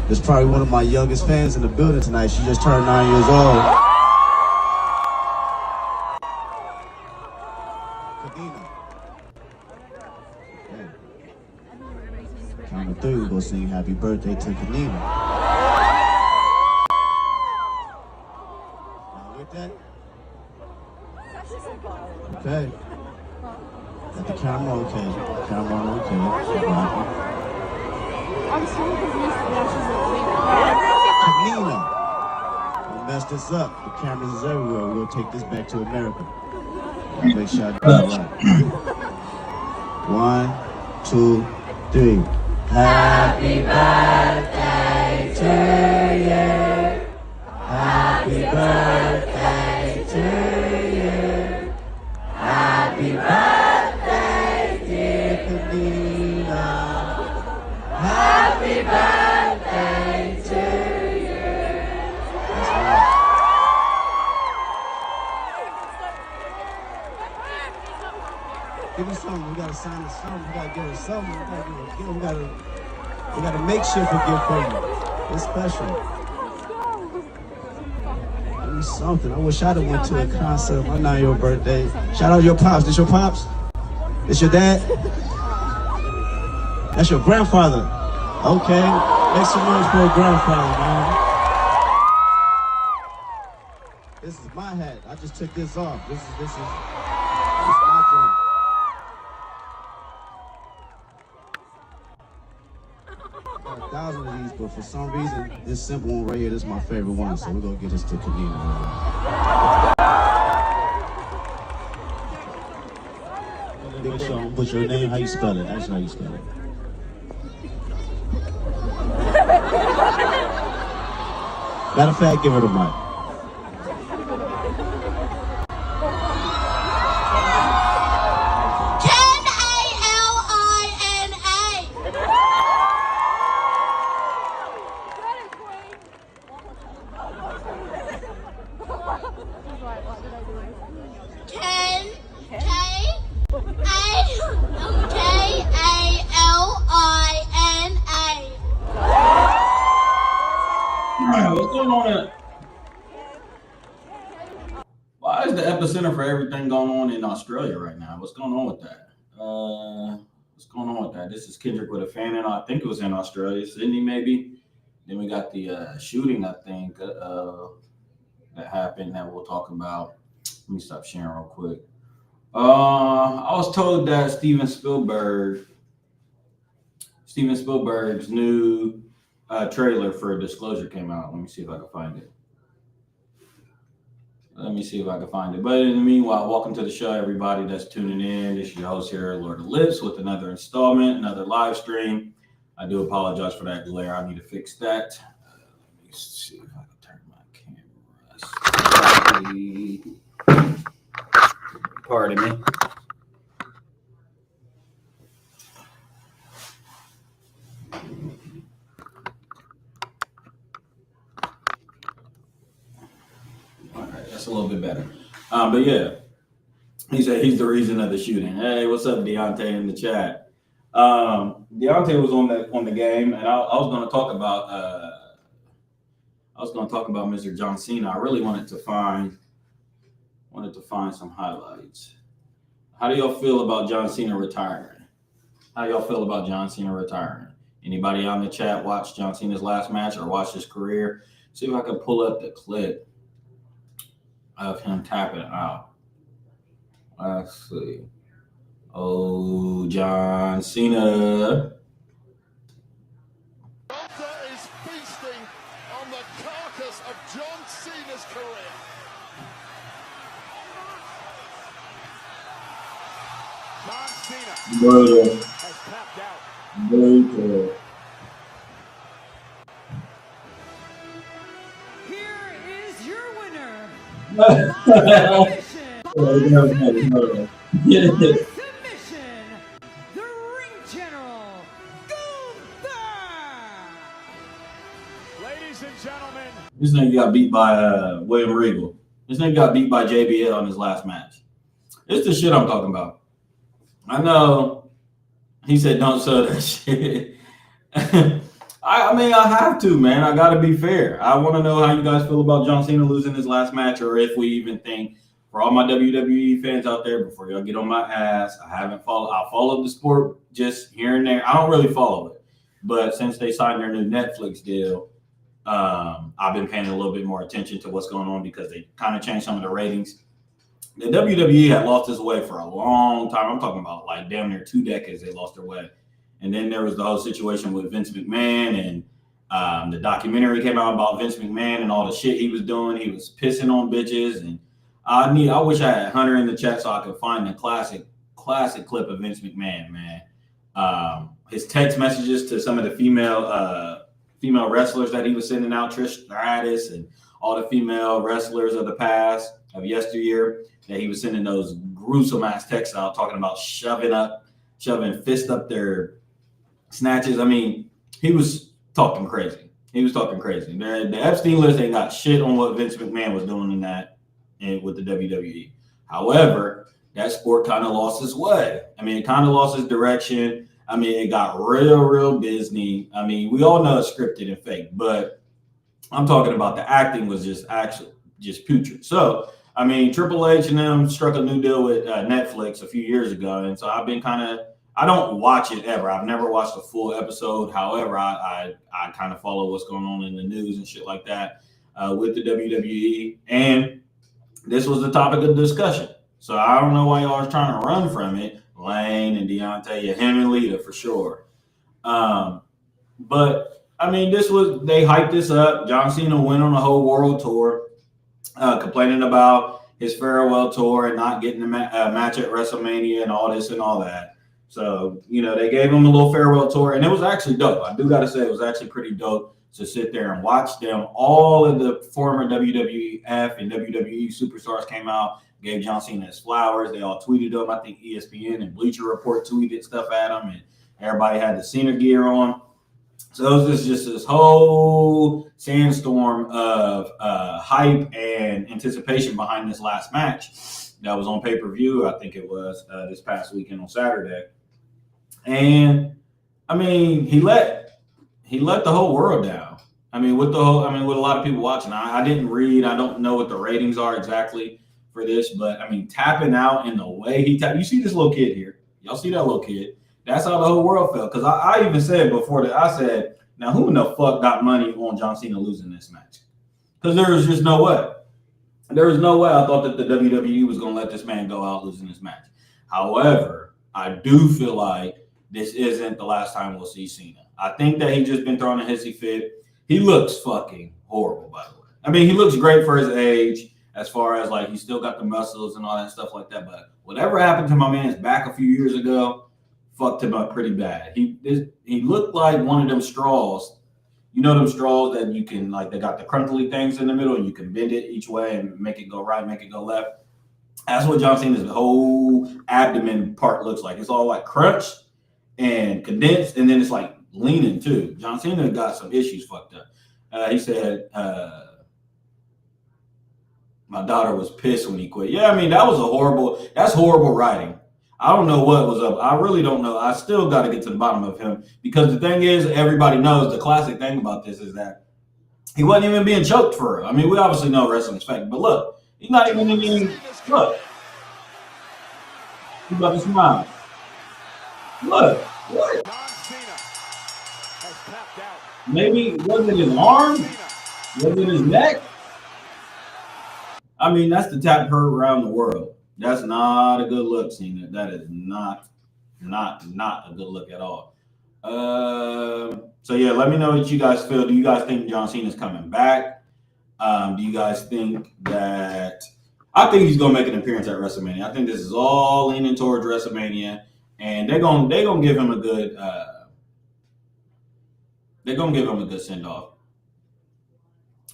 There's probably one of my youngest fans in the building tonight. She just turned 9 years old. Kadena. Okay. Count of 3, we're gonna sing happy birthday to Kadena. Y'all with that? Okay. Got the camera okay. Camera okay. Kadena. Don't mess this up. The cameras is everywhere. We'll take this back to America. I'll make sure I do it right. 1, 2, 3. Happy birthday to you. Happy birthday to you. Happy birthday, dear Kadena. Happy birthday to you. That's right. Give me something. We gotta sign us something. We gotta give her something. We gotta make sure for gift for you. It's special. Give me something. I wish I'd have went to a concert on my 9-year-old birthday. Shout out to your pops. This your pops? This your dad? That's your grandfather. Okay. Make some noise for a grandfather, man. This is my hat. I just took this off. This is my joint. Got 1,000 of these, but for some reason, this simple one right here, this is my favorite one, so we're gonna get this to Kadena. Big show, put your name, how you spell it? Actually, how you spell it? Matter of fact, give her the mic. Why is the epicenter for everything going on in Australia right now? What's going on with that? This is Kendrick with a fan, and I think it was in Australia, Sydney maybe. Then we got the shooting, I think, that happened that we'll talk about. Let me stop sharing real quick. I was told that Steven Spielberg's new trailer for Disclosure came out. Let me see if I can find it. But in the meanwhile, welcome to the show, everybody that's tuning in. This is your host here, Lord of Lips, with another installment, another live stream. I do apologize for that glare. I need to fix that. Let me see if I can turn my camera. Pardon me. That's a little bit better. But yeah, he said he's the reason of the shooting. Hey, what's up, Deontay in the chat? Deontay was on the game, and I was going to talk about Mr. John Cena. I really wanted to find some highlights. How do y'all feel about John Cena retiring? Anybody on the chat watch John Cena's last match or watch his career? See if I can pull up the clip of him tapping out. Let's see. Oh, John Cena. Is feasting on the carcass of John Cena's career. John Cena has tapped out. Here is your winner. Submission, the Ring General, Gunther. Ladies and gentlemen, This nigga got beat by William Regal. This nigga got beat by JBL on his last match. It's the shit I'm talking about. I know he said don't show that shit. I I mean, I have to, man. I got to be fair. I want to know how you guys feel about John Cena losing his last match, or if we even think, for all my WWE fans out there, before y'all get on my ass, I followed the sport just here and there. I don't really follow it, but since they signed their new Netflix deal, I've been paying a little bit more attention to what's going on because they kind of changed some of the ratings. The WWE had lost its way for a long time. I'm talking about like damn near 2 decades they lost their way. And then there was the whole situation with Vince McMahon, and the documentary came out about Vince McMahon and all the shit he was doing. He was pissing on bitches, and I wish I had Hunter in the chat so I could find the classic clip of Vince McMahon, man. His text messages to some of the female wrestlers that he was sending out, Trish Stratus and all the female wrestlers of the past, of yesteryear, that he was sending those gruesome ass texts out talking about shoving fist up their snatches. I mean, he was talking crazy. The Epstein list ain't got shit on what Vince McMahon was doing in that and with the WWE. However, that sport kind of lost its way. I mean, it kind of lost its direction. I mean, it got real Disney. I mean, we all know it's scripted and fake, but I'm talking about the acting was just putrid. So, I mean, Triple H and them struck a new deal with Netflix a few years ago, and so I've been I don't watch it ever. I've never watched a full episode. However, I kind of follow what's going on in the news and shit like that with the WWE, and this was the topic of discussion. So I don't know why y'all are trying to run from it. Lane and Deontay, him and Lita for sure. But I mean, they hyped this up. John Cena went on a whole world tour, complaining about his farewell tour and not getting a match at WrestleMania and all this and all that. So, they gave him a little farewell tour, and it was actually dope. I do got to say, it was actually pretty dope to sit there and watch them. All of the former WWF and WWE superstars came out, gave John Cena his flowers. They all tweeted him. I think ESPN and Bleacher Report tweeted stuff at him, and everybody had the Cena gear on. So it was just this whole sandstorm of hype and anticipation behind this last match that was on pay-per-view. I think it was this past weekend on Saturday. And I mean, he let the whole world down. I mean, with a lot of people watching. I didn't read. I don't know what the ratings are exactly for this, but I mean, tapping out in the way he tapped. You see this little kid here. Y'all see that little kid? That's how the whole world felt. Because I even said before that, I said, now who in the fuck got money on John Cena losing this match? Because there was just no way. There was no way I thought that the WWE was going to let this man go out losing this match. However, I do feel like this isn't the last time we'll see Cena. I think that he's just been throwing a hissy fit. He looks fucking horrible, by the way. I mean, he looks great for his age, as far as like he's still got the muscles and all that stuff like that. But whatever happened to my man's back a few years ago fucked him up pretty bad. He looked like one of them straws. You know them straws that you can, like, they got the crunkly things in the middle and you can bend it each way and make it go right, make it go left. That's what John Cena's whole abdomen part looks like. It's all like crunched and condensed, and then it's like leaning too. John Cena got some issues fucked up. He said, my daughter was pissed when he quit. Yeah, I mean, that's horrible writing. I don't know what was up. I really don't know. I still got to get to the bottom of him, because the thing is, everybody knows the classic thing about this is that he wasn't even being choked for real. I mean, we obviously know wrestling's fake, but look, he's not even look. He's about to smile. Look, what? Maybe was it his arm? Was it his neck? I mean, that's the tap heard around the world. That's not a good look, Cena. That is not a good look at all. So yeah, let me know what you guys feel. Do you guys think John Cena's coming back? Do you guys think that? I think he's gonna make an appearance at WrestleMania. I think this is all leaning towards WrestleMania, and they're gonna give him a good send off.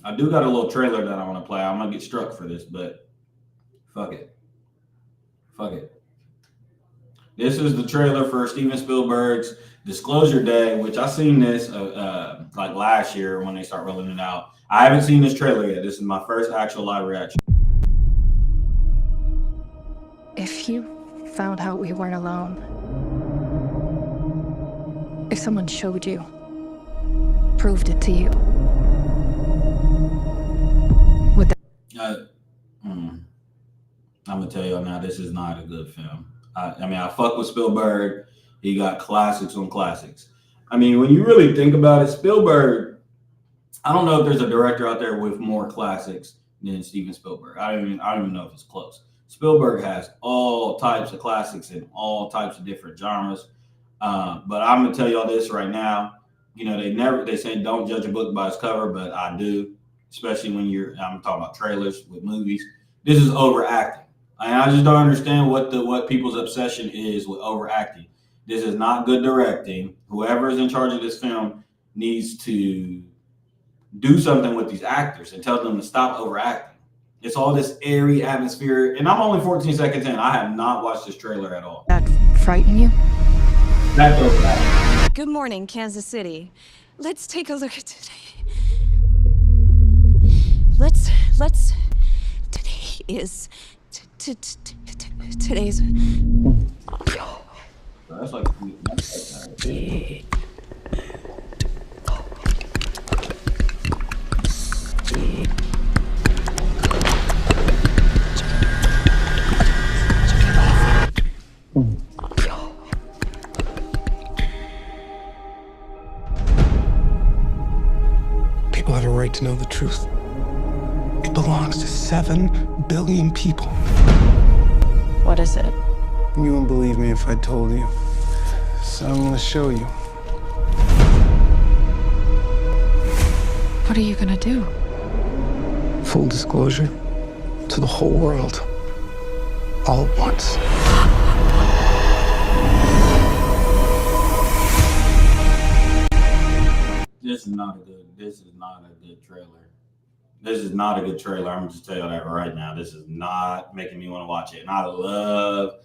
I do got a little trailer that I want to play. I'm gonna get struck for this, but fuck it. This is the trailer for Steven Spielberg's Disclosure Day, which I seen this like last year when they start rolling it out. I haven't seen this trailer yet. This is my first actual live reaction. If you found out we weren't alone, if someone showed you proved it to you. With that, I'm gonna tell y'all now, this is not a good film. I mean, I fuck with Spielberg. He got classics on classics. I mean, when you really think about it, Spielberg, I don't know if there's a director out there with more classics than Steven Spielberg. I don't even know if it's close. Spielberg has all types of classics in all types of different genres. But I'm gonna tell y'all this right now. You know, they say don't judge a book by its cover, but I do, especially when I'm talking about trailers with movies. This is overacting. And I just don't understand what people's obsession is with overacting. This is not good directing. Whoever is in charge of this film needs to do something with these actors and tell them to stop overacting. It's all this airy atmosphere. And I'm only 14 seconds in. I have not watched this trailer at all. that frighten you? That's overacting. Good morning, Kansas City. Let's take a look at today. Today is today's. That's like People have a right to know the truth. It belongs to 7 billion people. What is it? You wouldn't believe me if I told you. So I'm gonna show you. What are you gonna do? Full disclosure to the whole world. All at once. This is not a good trailer. This is not a good trailer. I'm gonna just tell you that right now. This is not making me want to watch it. And I love,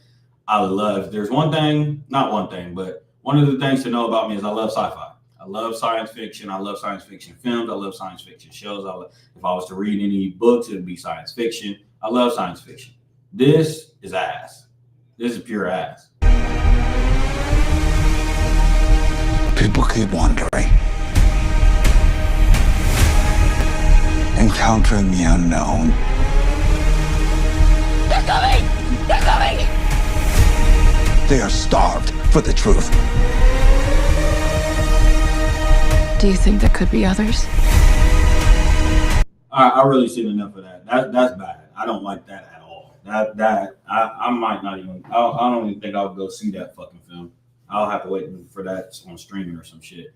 there's one thing, not one thing, but one of the things to know about me is I love sci-fi. I love science fiction. I love science fiction films. I love science fiction shows. If I was to read any books, it would be science fiction. I love science fiction. This is ass. This is pure ass. People keep wondering, encountering the unknown. They're coming! They're coming! They are starved for the truth. Do you think there could be others? I really seen enough of that. That's bad. I don't like that at all. I might not even. I don't even think I'll go see that fucking film. I'll have to wait for that on streaming or some shit.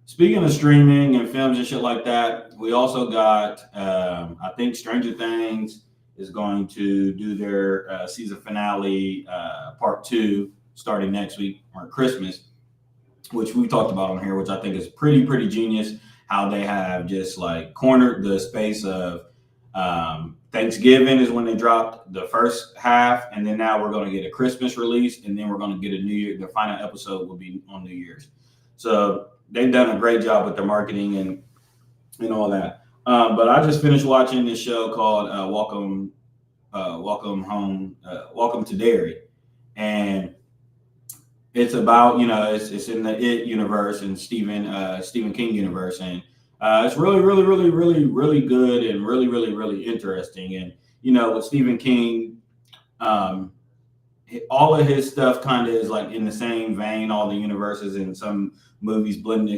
Speaking of streaming and films and shit like that, we also got. I think Stranger Things is going to do their season finale, part 2, starting next week or Christmas, which we talked about on here, which I think is pretty genius. How they have just like cornered the space of Thanksgiving is when they dropped the first half, and then now we're going to get a Christmas release, and then we're going to get a New Year. The final episode will be on New Year's. So they've done a great job with their marketing and all that. But I just finished watching this show called Welcome to Derry, and it's about, it's in the It universe and Stephen King universe, and it's really good and really interesting. And with Stephen King, all of his stuff kind of is like in the same vein. All the universes and some movies blend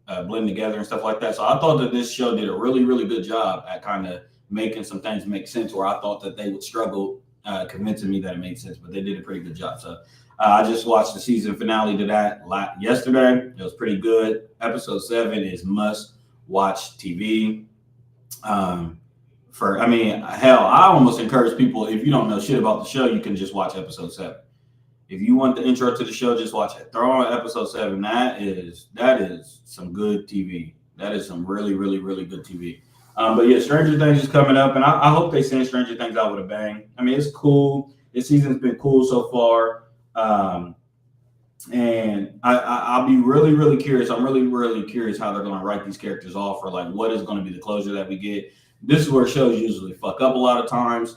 together and stuff like that. So I thought that this show did a really good job at kind of making some things make sense, where I thought that they would struggle convincing me that it made sense, but they did a pretty good job. So I just watched the season finale to that yesterday. It was pretty good. Episode 7 is must-watch TV. I almost encourage people, if you don't know shit about the show, you can just watch episode 7. If you want the intro to the show, just watch it. Throw on episode 7. That is some good TV. That is some really good TV. But yeah, Stranger Things is coming up, and I hope they send Stranger Things out with a bang. I mean, it's cool. This season's been cool so far. And I'll be really curious. I'm really curious how they're going to write these characters off, or like what is going to be the closure that we get. This is where shows usually fuck up a lot of times,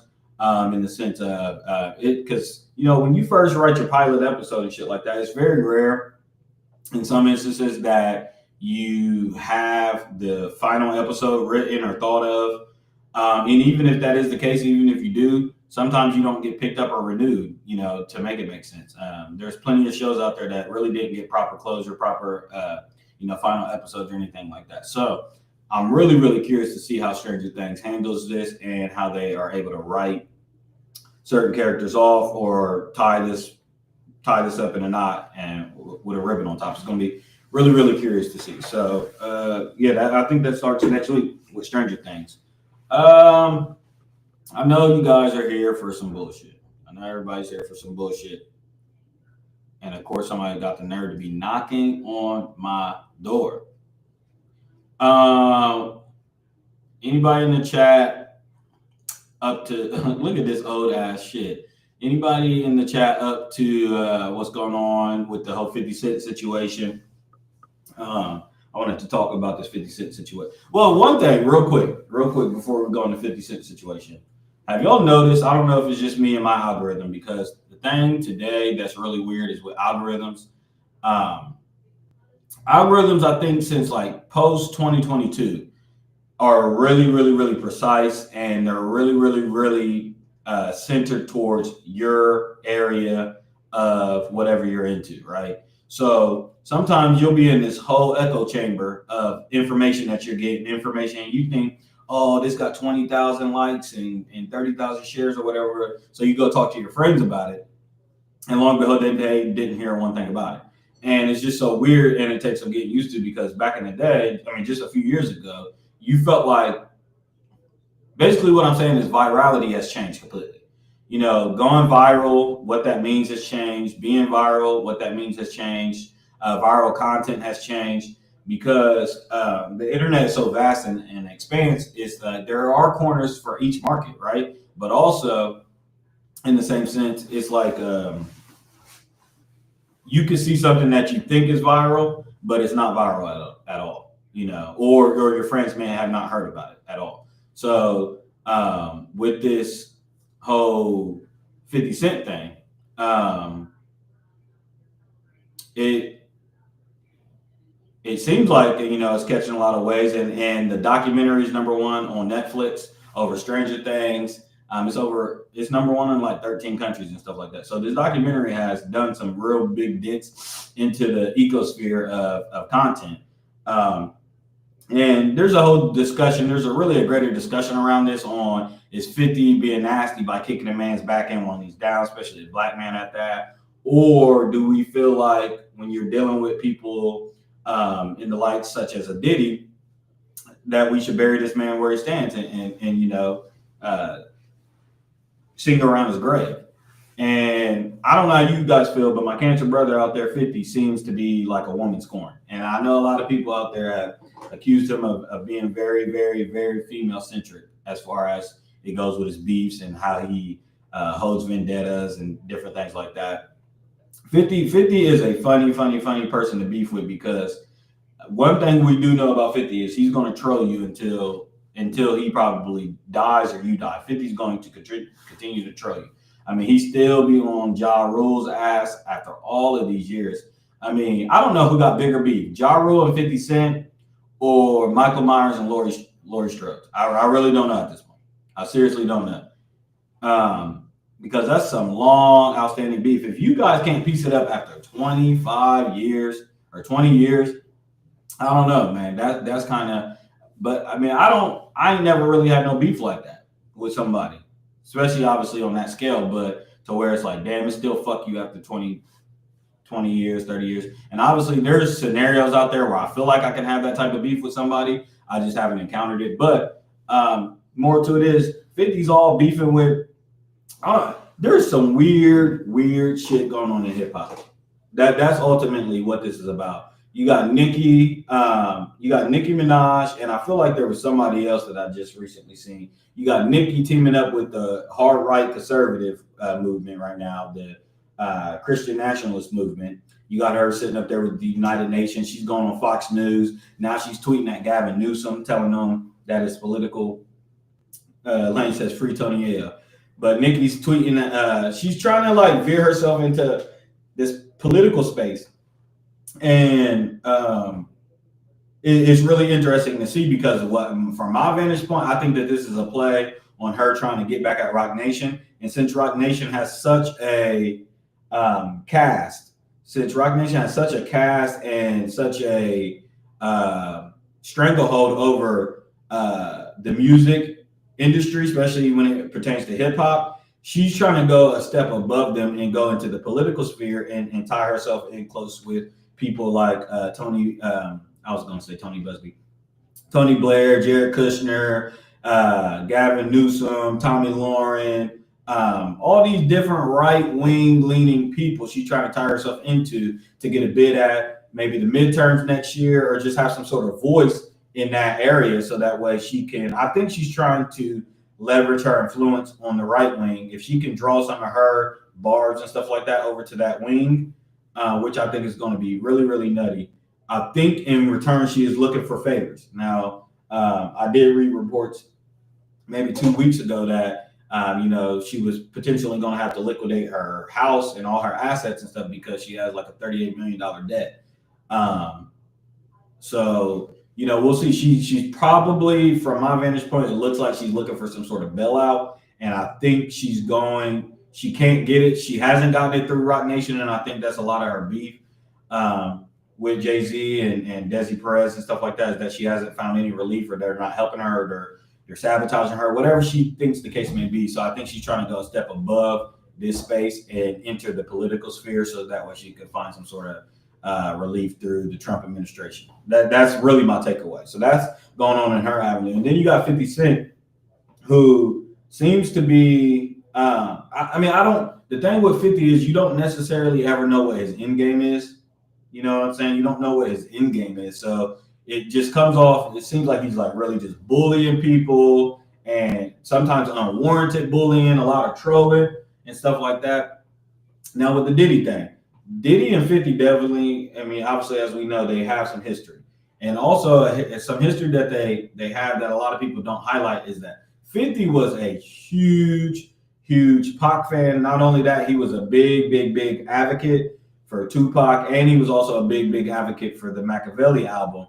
in the sense of it, because when you first write your pilot episode and shit like that, it's very rare in some instances that you have the final episode written or thought of. And even if that is the case, even if you do, sometimes you don't get picked up or renewed, to make it make sense. There's plenty of shows out there that really didn't get proper closure, proper, final episodes or anything like that. So I'm really, really curious to see how Stranger Things handles this and how they are able to write certain characters off or tie this up in a knot and with a ribbon on top. It's going to be really, really curious to see. So, I think that starts next week with Stranger Things. I know you guys are here for some bullshit. I know everybody's here for some bullshit. And of course, somebody got the nerve to be knocking on my door. Anybody in the chat up to look at this old ass shit? Anybody in the chat up to what's going on with the whole 50 Cent situation? I wanted to talk about this 50 Cent situation. Well, one thing, real quick, before we go on the 50 Cent situation. Have y'all noticed? I don't know if it's just me and my algorithm, because the thing today that's really weird is with algorithms. Algorithms, I think, since like post 2022 are really, really, really precise, and they're really, really, really centered towards your area of whatever you're into, right? So sometimes you'll be in this whole echo chamber of information that you're getting, information, and you think, oh, this got 20,000 likes and 30,000 shares or whatever. So you go talk to your friends about it, and lo and behold, they didn't hear one thing about it. And it's just so weird, and it takes some getting used to, because back in the day, I mean, just a few years ago, you felt like, basically what I'm saying is virality has changed completely. Going viral, what that means has changed. Being viral, what that means has changed. Viral content has changed, because the internet is so vast and expands. Is that there are corners for each market, right? But also, in the same sense, it's like you can see something that you think is viral, but it's not viral at all, or your friends may have not heard about it at all. So with this whole 50 Cent thing, it seems like, it's catching a lot of waves, and the documentary is number one on Netflix over Stranger Things. It's number one in like 13 countries and stuff like that. So this documentary has done some real big dents into the ecosphere of content. And there's a whole discussion. There's a greater discussion around this on, is 50 being nasty by kicking a man's back end when he's down, especially a black man at that? Or do we feel like when you're dealing with people in the light such as a Diddy, that we should bury this man where he stands and sing around his grave? And I don't know how you guys feel, but my cancer brother out there, 50, seems to be like a woman's corn. And I know a lot of people out there have accused him of being very, very, very female centric as far as it goes with his beefs and how he holds vendettas and different things like that. 50 is a funny person to beef with, because one thing we do know about 50 is he's going to troll you until he probably dies or you die. 50's going to continue to troll you. I mean, he still be on Ja Rule's ass after all of these years. I mean, I don't know who got bigger beef, Ja Rule and 50 Cent, or Michael Myers and Laurie Strode. I really don't know at this point. I seriously don't know. Because that's some long, outstanding beef. If you guys can't piece it up after 25 years or 20 years, I don't know, man. That's kind of, but I mean, I never really had no beef like that with somebody, especially obviously on that scale, but to where it's like, damn, it's still fuck you after 20 years, 30 years. And obviously there's scenarios out there where I feel like I can have that type of beef with somebody. I just haven't encountered it. But more to it is 50's all beefing with, there's some weird shit going on in hip hop. That's ultimately what this is about. You got Nicki Minaj, and I feel like there was somebody else that I just recently seen. You got Nicki teaming up with the hard right conservative movement right now, the Christian nationalist movement. You got her sitting up there with the United Nations. She's going on Fox News. Now she's tweeting at Gavin Newsom, telling them that his political lane says free Tony Ayo. But Nicki's tweeting, she's trying to like veer herself into this political space. And it's really interesting to see because from my vantage point, I think that this is a play on her trying to get back at Rock Nation. And since Rock Nation has such a cast, and such a stranglehold over the music industry, especially when it pertains to hip hop, she's trying to go a step above them and go into the political sphere and tie herself in close with people like Tony. I was going to say Tony Busby, Tony Blair, Jared Kushner, Gavin Newsom, Tommy Lauren, all these different right-wing leaning people she's trying to tie herself into to get a bid at maybe the midterms next year or just have some sort of voice in that area so that way she can, I think she's trying to leverage her influence on the right wing. If she can draw some of her barbs and stuff like that over to that wing, which I think is going to be really, really nutty. I think in return, she is looking for favors. Now, I did read reports maybe 2 weeks ago that, she was potentially going to have to liquidate her house and all her assets and stuff because she has like a $38 million debt. So, we'll see. She's probably, from my vantage point, it looks like she's looking for some sort of bailout. And I think she can't get it. She hasn't gotten it through Rock Nation. And I think that's a lot of her beef. With Jay-Z and Desi Perez and stuff like that, is that she hasn't found any relief or they're not helping her or they're sabotaging her, whatever she thinks the case may be. So I think she's trying to go a step above this space and enter the political sphere so that way she could find some sort of relief through the Trump administration. That's really my takeaway. So that's going on in her avenue. And then you got 50 Cent, who seems to be, the thing with 50 is you don't necessarily ever know what his end game is. You know what I'm saying? You don't know what his end game is. So it just comes off, it seems like he's like really just bullying people and sometimes unwarranted bullying, a lot of trolling and stuff like that. Now with the Diddy thing, Diddy and 50 definitely, obviously, as we know, they have some history. And also some history that they have that a lot of people don't highlight is that 50 was a huge Pac fan. Not only that, he was a big advocate for Tupac, and he was also a big advocate for the Machiavelli album.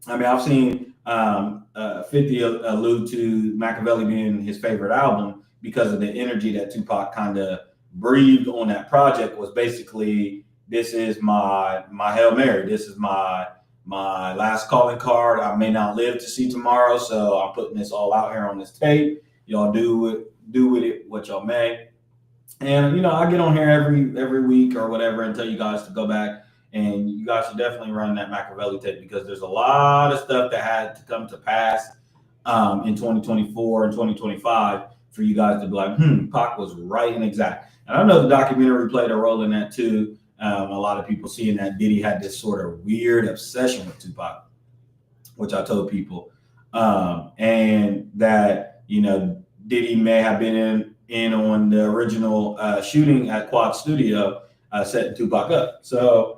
I've seen 50 allude to Machiavelli being his favorite album because of the energy that Tupac kind of breathed on that project. Was basically, this is my Hail Mary. This is my last calling card. I may not live to see tomorrow, so I'm putting this all out here on this tape. Y'all do with it what y'all may. And, I get on here every week or whatever and tell you guys to go back, and you guys should definitely run that Machiavelli tape because there's a lot of stuff that had to come to pass in 2024 and 2025 for you guys to be like, Pac was right and exact. And I know the documentary played a role in that too. A lot of people seeing that Diddy had this sort of weird obsession with Tupac, which I told people. And that, Diddy may have been in on the original shooting at Quad Studio, setting Tupac up. So,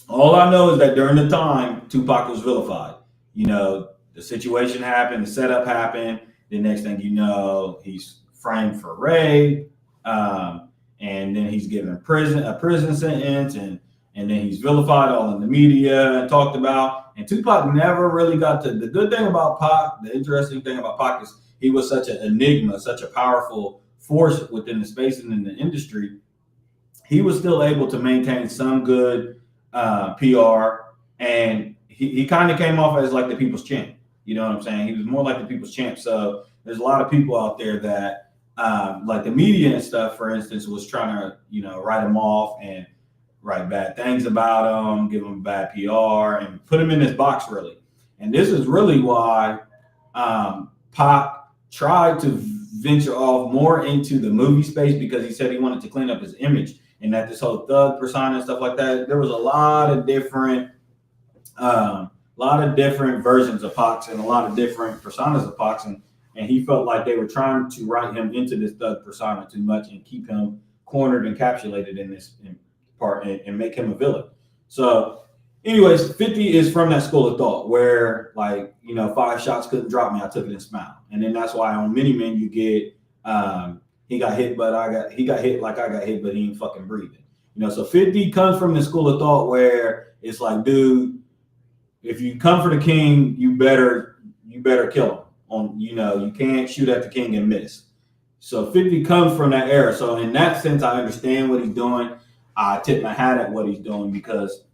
all I know is that during the time, Tupac was vilified. The situation happened, the setup happened. The next thing you know, he's framed for rape, and then he's given a prison sentence, and then he's vilified all in the media and talked about. And Tupac never really got to. The good thing about Pac, the interesting thing about Pac is he was such an enigma, such a powerful force within the space and in the industry. He was still able to maintain some good PR, and he kind of came off as like the people's champ. You know what I'm saying? He was more like the people's champ. So there's a lot of people out there that, like the media and stuff, for instance, was trying to, write him off and write bad things about him, give him bad PR, and put him in this box, really. And this is really why Pac tried to venture off more into the movie space, because he said he wanted to clean up his image, and that this whole thug persona and stuff like that, there was a lot of different versions of Pac and a lot of different personas of Pac, and he felt like they were trying to write him into this thug persona too much and keep him cornered and encapsulated in this part and make him a villain. So anyways, 50 is from that school of thought where, like, 5 shots couldn't drop me, I took it and smiled. And then that's why on Mini Men you get he got hit like I got hit, but he ain't fucking breathing. So 50 comes from the school of thought where it's like, dude, if you come for the king, you better kill him. You can't shoot at the king and miss. So 50 comes from that era. So in that sense, I understand what he's doing. I tip my hat at what he's doing, because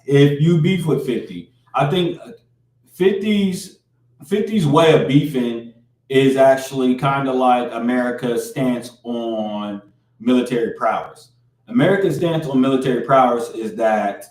if you beef with 50, I think 50's way of beefing is actually kind of like America's stance on military prowess. America's stance on military prowess is that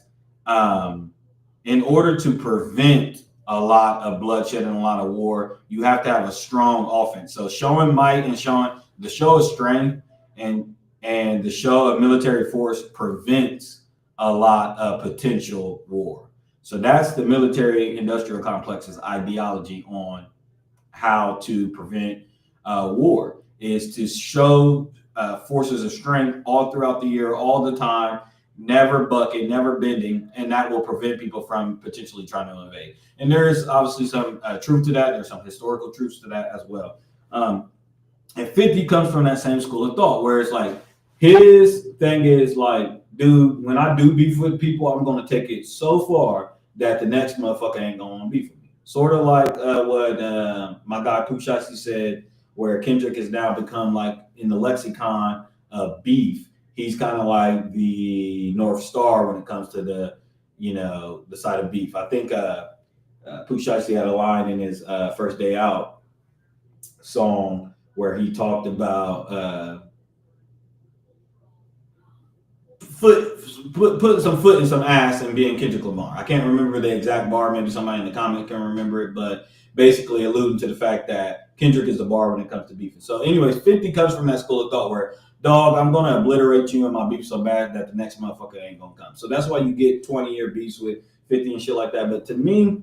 in order to prevent a lot of bloodshed and a lot of war, you have to have a strong offense. So showing might and showing the show of strength and the show of military force prevents a lot of potential war. So that's the military industrial complex's ideology on how to prevent war, is to show forces of strength all throughout the year, all the time, never bucking, never bending, and that will prevent people from potentially trying to invade. And there's obviously some truth to that. There's some historical truths to that as well. And 50 comes from that same school of thought, where it's like his thing is like, dude, when I do beef with people, I'm going to take it so far that the next motherfucker ain't going to beef with me. Sort of like what my guy Pushasi said, where Kendrick has now become like in the lexicon of beef. He's kind of like the North Star when it comes to the side of beef. I think Pushasi had a line in his First Day Out song where he talked about putting some foot in some ass and being Kendrick Lamar. I can't remember the exact bar. Maybe somebody in the comment can remember it, but basically alluding to the fact that Kendrick is the bar when it comes to beefing. So anyways, 50 comes from that school of thought where, dog, I'm going to obliterate you and my beef so bad that the next motherfucker ain't going to come. So that's why you get 20-year beefs with 50 and shit like that. But to me,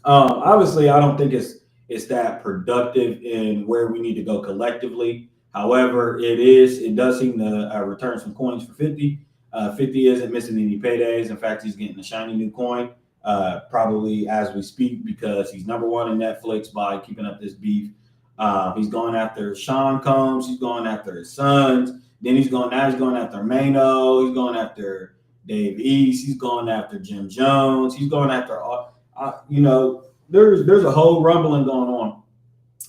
obviously, I don't think it's that productive in where we need to go collectively. However, it does seem to return some coins for 50. 50 isn't missing any paydays. In fact, he's getting a shiny new coin probably as we speak, because he's number one in Netflix by keeping up this beef. He's going after Sean Combs. He's going after his sons. Then he's going after Mano. He's going after Dave East. He's going after Jim Jones. He's going after there's a whole rumbling going on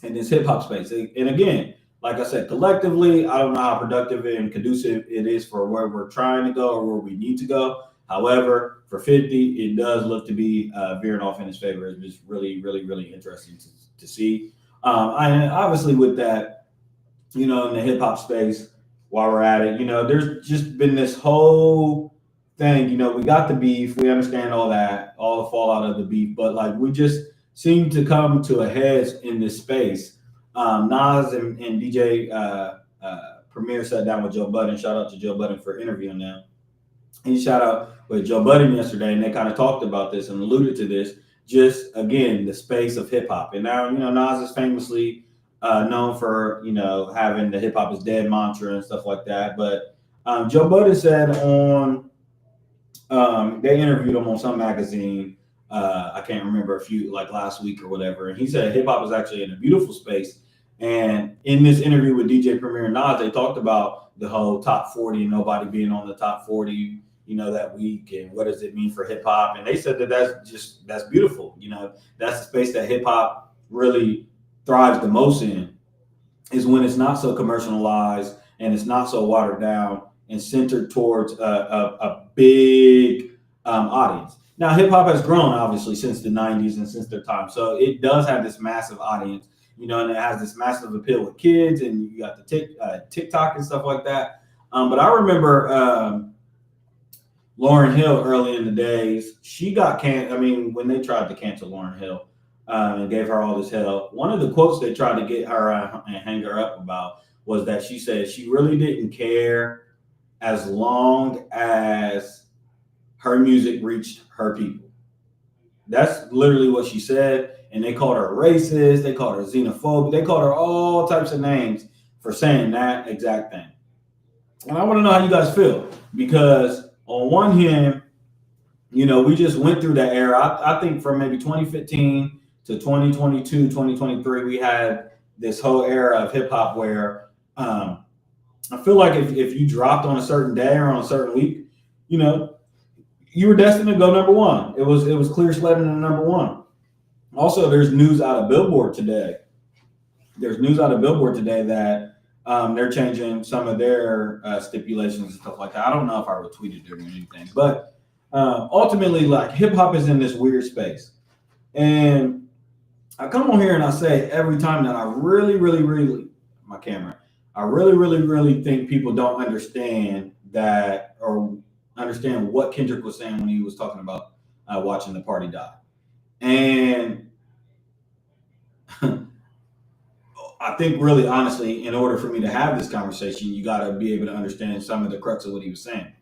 in this hip hop space. And again, like I said, collectively, I don't know how productive and conducive it is for where we're trying to go or where we need to go. However, for 50, it does look to be veering off in his favor. It's just really, really, really interesting to see. And obviously with that, in the hip hop space, while we're at it, there's just been this whole thing. We got the beef. We understand all that, all the fallout of the beef, but like we just seem to come to a head in this space. Nas and DJ Premier sat down with Joe Budden. Shout out to Joe Budden for interviewing them. He shout out with Joe Budden yesterday, and they kind of talked about this and alluded to this. Just again, the space of hip hop, and now Nas is famously known for having the hip hop is dead mantra and stuff like that. But Joe Budden said on they interviewed him on some magazine. I can't remember a few like last week or whatever, and he said hip hop is actually in a beautiful space. And in this interview with DJ Premier and Nas, they talked about the whole top 40 and nobody being on the top 40. That week, and what does it mean for hip hop? And they said that's beautiful. That's the space that hip hop really thrives the most in, is when it's not so commercialized and it's not so watered down and centered towards a big audience. Now, hip hop has grown obviously since the 90s and since their time, so it does have this massive audience, and it has this massive appeal with kids, and you got the TikTok and stuff like that. But I remember. Lauryn Hill early in the days, she got when they tried to cancel Lauryn Hill and gave her all this hell, one of the quotes they tried to get her and hang her up about was that she said she really didn't care as long as her music reached her people. That's literally what she said. And they called her racist. They called her xenophobic. They called her all types of names for saying that exact thing. And I want to know how you guys feel, because on one hand, we just went through that era. I think from maybe 2015 to 2022, 2023, we had this whole era of hip hop where I feel like if you dropped on a certain day or on a certain week, you were destined to go number one. It was clear sledding to number one. Also, there's news out of Billboard today. That they're changing some of their stipulations and stuff like that. I don't know if I retweeted it or anything, but ultimately, like, hip hop is in this weird space. And I come on here and I say every time that I really think people don't understand that or understand what Kendrick was saying when he was talking about watching the party die. And I think really honestly, in order for me to have this conversation, you got to be able to understand some of the crux of what he was saying.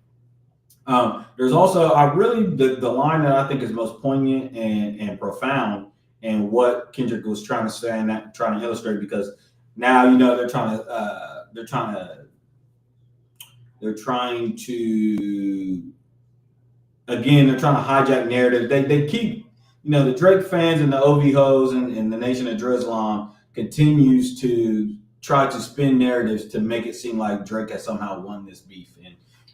There's also, the line that I think is most poignant and profound and what Kendrick was trying to say and trying to illustrate, because now, you know, they're trying to hijack narrative. They keep, you know, the Drake fans and the OV hoes and the Nation of Drizlam continues to try to spin narratives to make it seem like Drake has somehow won this beef.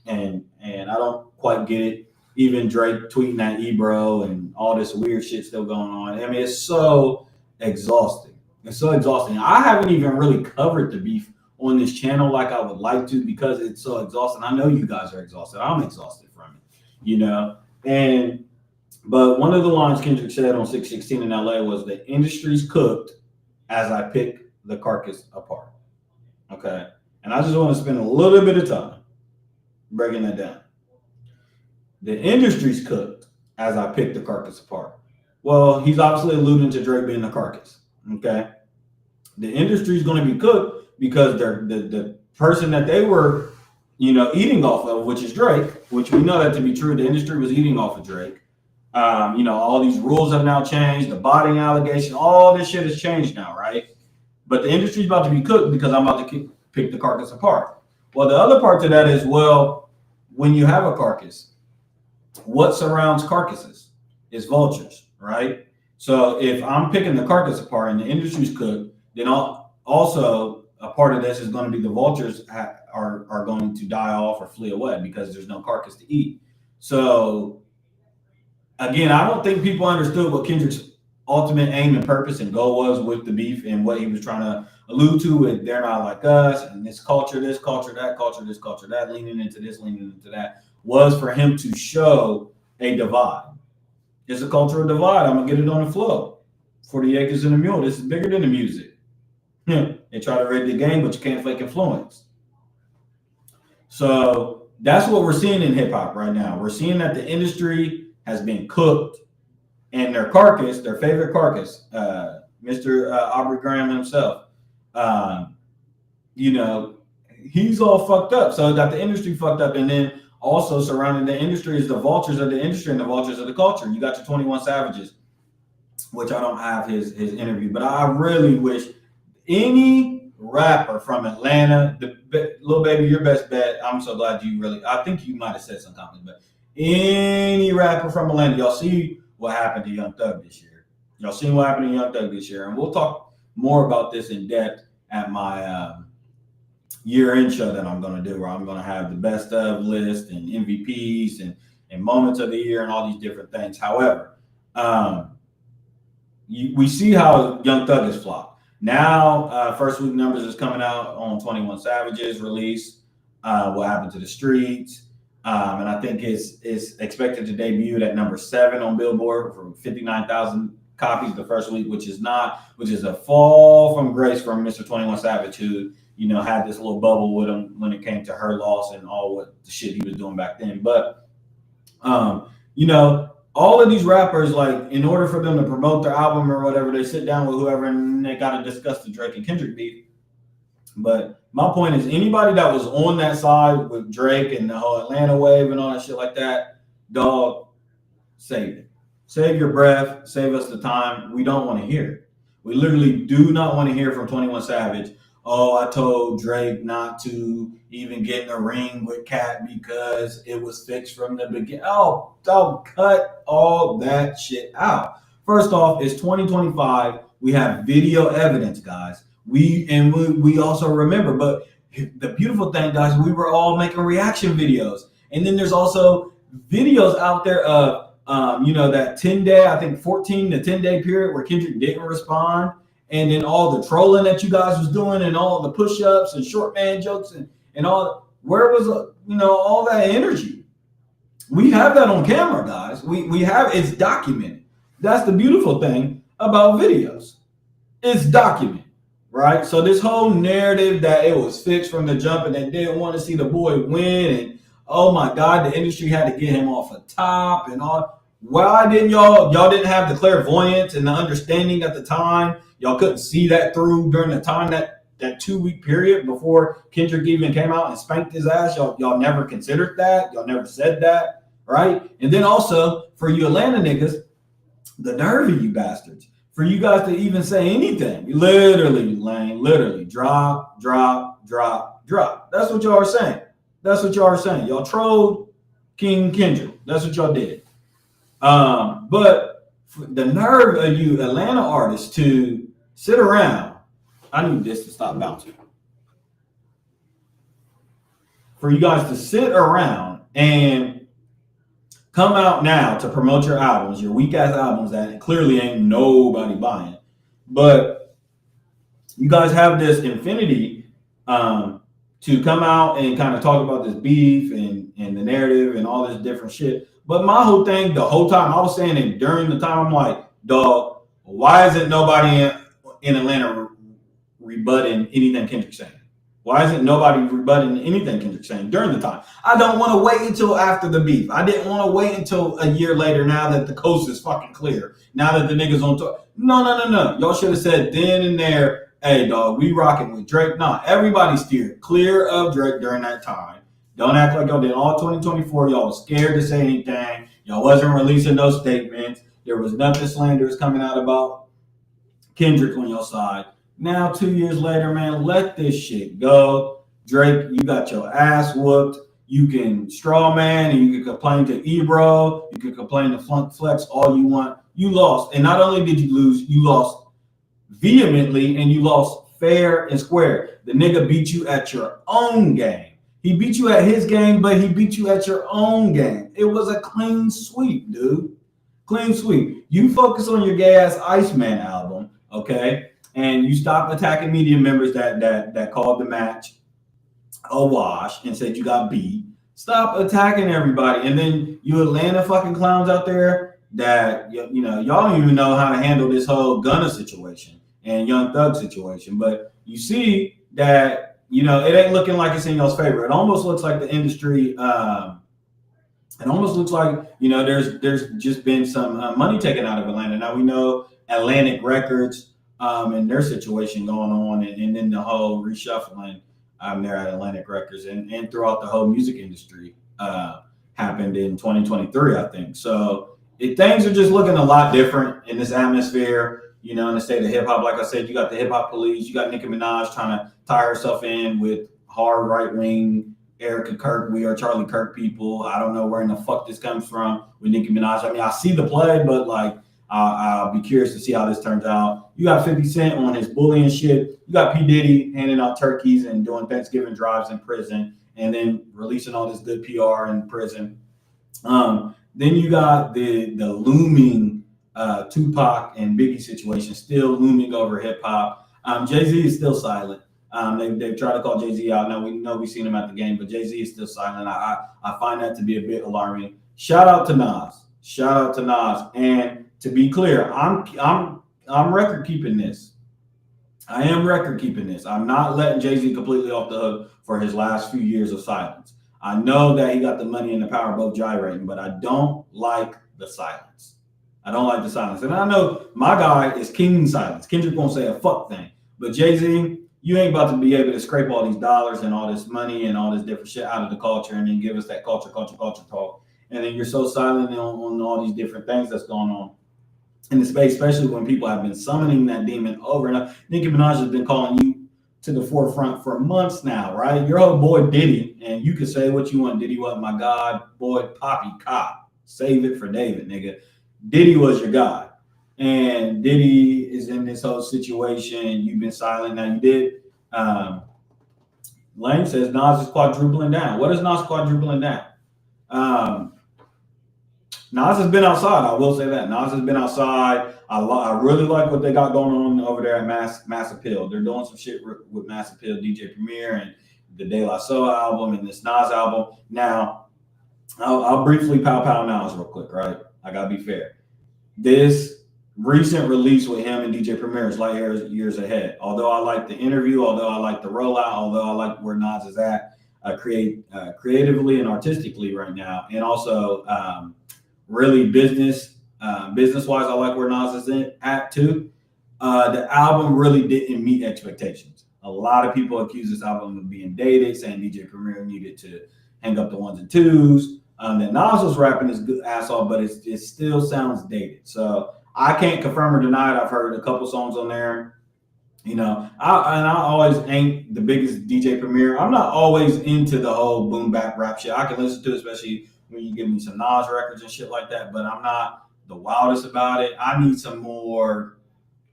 And I don't quite get it. Even Drake tweeting at Ebro and all this weird shit still going on. I mean, it's so exhausting. I haven't even really covered the beef on this channel like I would like to, because it's so exhausting. I know you guys are exhausted. I'm exhausted from it, you know. But one of the lines Kendrick said on 616 in LA was, "The industry's cooked as I pick the carcass apart." Okay. And I just want to spend a little bit of time breaking that down. The industry's cooked as I pick the carcass apart. Well, he's obviously alluding to Drake being the carcass. Okay. The industry's going to be cooked because the person that they were, you know, eating off of, which is Drake, which we know that to be true. The industry was eating off of Drake. You know, all these rules have now changed. The botting allegation, all this shit has changed now, right? But the industry's about to be cooked because I'm about to pick the carcass apart. Well, the other part to that is, well, when you have a carcass, what surrounds carcasses is vultures, right? So if I'm picking the carcass apart and the industry's cooked, then also a part of this is going to be the vultures are going to die off or flee away because there's no carcass to eat. So again, I don't think people understood what Kendrick's ultimate aim and purpose and goal was with the beef and what he was trying to allude to with "they're not like us" and this culture, that culture, this culture, that, leaning into this, leaning into that, was for him to show a divide. It's a cultural divide. I'm going to get it on the flow. 40 acres and a mule. This is bigger than the music. They try to rig the game, but you can't fake influence. So that's what we're seeing in hip hop right now. We're seeing that the industry has been cooked, and their carcass, their favorite carcass, Mr. Aubrey Graham himself, you know, he's all fucked up. So got the industry fucked up, and then also surrounding the industry is the vultures of the industry and the vultures of the culture. You got your 21 Savages, which I don't have his interview, but I really wish any rapper from Atlanta, Lil Baby, your best bet. I'm so glad I think you might have said some comments, but any rapper from Atlanta, y'all see what happened to Young Thug this year. Y'all seen what happened to Young Thug this year, and we'll talk more about this in depth at my year-end show that I'm going to do, where I'm going to have the best of list and MVPs and moments of the year and all these different things. However, we see how Young Thug has flopped. Now, first week numbers is coming out on 21 Savage's release. What happened to the streets? And I think it's expected to debut at number 7 on Billboard for 59,000 copies the first week, which is a fall from grace from Mr. 21 Savage, who, you know, had this little bubble with him when it came to Her Loss and all what the shit he was doing back then. But, you know, all of these rappers, like, in order for them to promote their album or whatever, they sit down with whoever and they got to discuss the Drake and Kendrick beef. But my point is, anybody that was on that side with Drake and the whole Atlanta wave and all that shit like that, dog, save it. Save your breath. Save us the time. We don't want to hear it. We literally do not want to hear from 21 Savage, "Oh, I told Drake not to even get in the ring with Cat because it was fixed from the beginning." Oh, don't cut all that shit out. First off, it's 2025. We have video evidence, guys. We also remember, but the beautiful thing, guys, we were all making reaction videos. And then there's also videos out there of that 10-day, I think 14 to 10-day period where Kendrick didn't respond, and then all the trolling that you guys was doing and all the push-ups and short man jokes and all. Where was all that energy? We have that on camera, guys. We have, it's documented. That's the beautiful thing about videos. It's documented, right? So this whole narrative that it was fixed from the jump and they didn't want to see the boy win, and oh my God, the industry had to get him off the top and all. Why didn't y'all didn't have the clairvoyance and the understanding at the time? Y'all couldn't see that through during the time that 2-week period before Kendrick even came out and spanked his ass. Y'all never considered that. Y'all never said that, right? And then also for you Atlanta niggas, the nerve of you bastards, for you guys to even say anything. Literally, Lane, literally drop. That's what y'all are saying. That's what y'all are saying. Y'all trolled King Kendrick. That's what y'all did. But the nerve of you Atlanta artists to sit around. I need this to stop bouncing. For you guys to sit around and come out now to promote your albums, your weak ass albums that clearly ain't nobody buying. But you guys have this infinity to come out and kind of talk about this beef and the narrative and all this different shit. But my whole thing, the whole time I was saying it during the time, I'm like, dog, why isn't nobody in Atlanta rebutting anything Kendrick's saying? Why isn't nobody rebutting anything Kendrick's saying during the time? I don't want to wait until after the beef. I didn't want to wait until a year later now that the coast is fucking clear. Now that the niggas on tour. No. Y'all should have said then and there, hey, dog, we rocking with Drake. Nah, everybody steered clear of Drake during that time. Don't act like y'all did all 2024. Y'all was scared to say anything. Y'all wasn't releasing those statements. There was nothing slanderous coming out about Kendrick on your side. Now, 2 years later, man, let this shit go. Drake, you got your ass whooped. You can straw man and you can complain to Ebro. You can complain to Flunk Flex all you want. You lost. And not only did you lose, you lost vehemently and you lost fair and square. The nigga beat you at your own game. He beat you at his game, but he beat you at your own game. It was a clean sweep, dude. Clean sweep. You focus on your gay ass Iceman album, okay? And you stop attacking media members that called the match a wash and said you got beat. Stop attacking everybody. And then you Atlanta fucking clowns out there that, y'all don't even know how to handle this whole Gunna situation and Young Thug situation. But you see that, it ain't looking like it's in y'all's favor. It almost looks like the industry, it almost looks like, there's just been some money taken out of Atlanta. Now we know Atlantic Records, and their situation going on, and then the whole reshuffling there at Atlantic Records and throughout the whole music industry happened in 2023, I think. So things are just looking a lot different in this atmosphere, in the state of hip hop. Like I said, you got the hip hop police, you got Nicki Minaj trying to tie herself in with hard right wing Erica Kirk, we are Charlie Kirk people. I don't know where in the fuck this comes from with Nicki Minaj. I mean, I see the play, but like, I'll be curious to see how this turns out. You got 50 Cent on his bullying shit. You got P. Diddy handing out turkeys and doing Thanksgiving drives in prison and then releasing all this good PR in prison. Then you got the looming Tupac and Biggie situation still looming over hip hop. Jay-Z is still silent. They've tried to call Jay-Z out. Now we know we've seen him at the game, but Jay-Z is still silent. I find that to be a bit alarming. Shout out to Nas. And to be clear, I'm record keeping this. I am record keeping this. I'm not letting Jay-Z completely off the hook for his last few years of silence. I know that he got the money and the power both gyrating, but I don't like the silence. And I know my guy is king silence. Kendrick won't say a fuck thing. But Jay-Z, you ain't about to be able to scrape all these dollars and all this money and all this different shit out of the culture and then give us that culture talk. And then you're so silent on all these different things that's going on in the space, especially when people have been summoning that demon over and over. Nicki Minaj has been calling you to the forefront for months now, right? Your old boy Diddy, and you can say what you want. Diddy was my God, boy, Poppy Cop. Save it for David, nigga. Diddy was your God. And Diddy is in this whole situation. You've been silent. Now you did. Lane says Nas is quadrupling down. What is Nas quadrupling down? Nas has been outside. I will say that Nas has been outside. I really like what they got going on over there at Mass Appeal. They're doing some shit with Mass Appeal, DJ Premier, and the De La Soul album and this Nas album. Now, I'll briefly pow Nas real quick, right? I gotta be fair. This recent release with him and DJ Premier is light years ahead. Although I like the interview, although I like the rollout, although I like where Nas is at creatively and artistically right now, and also really business-wise, I like where Nas is at too. The album really didn't meet expectations. A lot of people accuse this album of being dated, saying DJ Premier needed to hang up the ones and twos. That Nas was rapping his good ass off, but it still sounds dated. So I can't confirm or deny it. I've heard a couple songs on there. You know, I always ain't the biggest DJ Premier. I'm not always into the whole boom bap rap shit. I can listen to it, especially when you give me some Nas records and shit like that, but I'm not the wildest about it. I need some more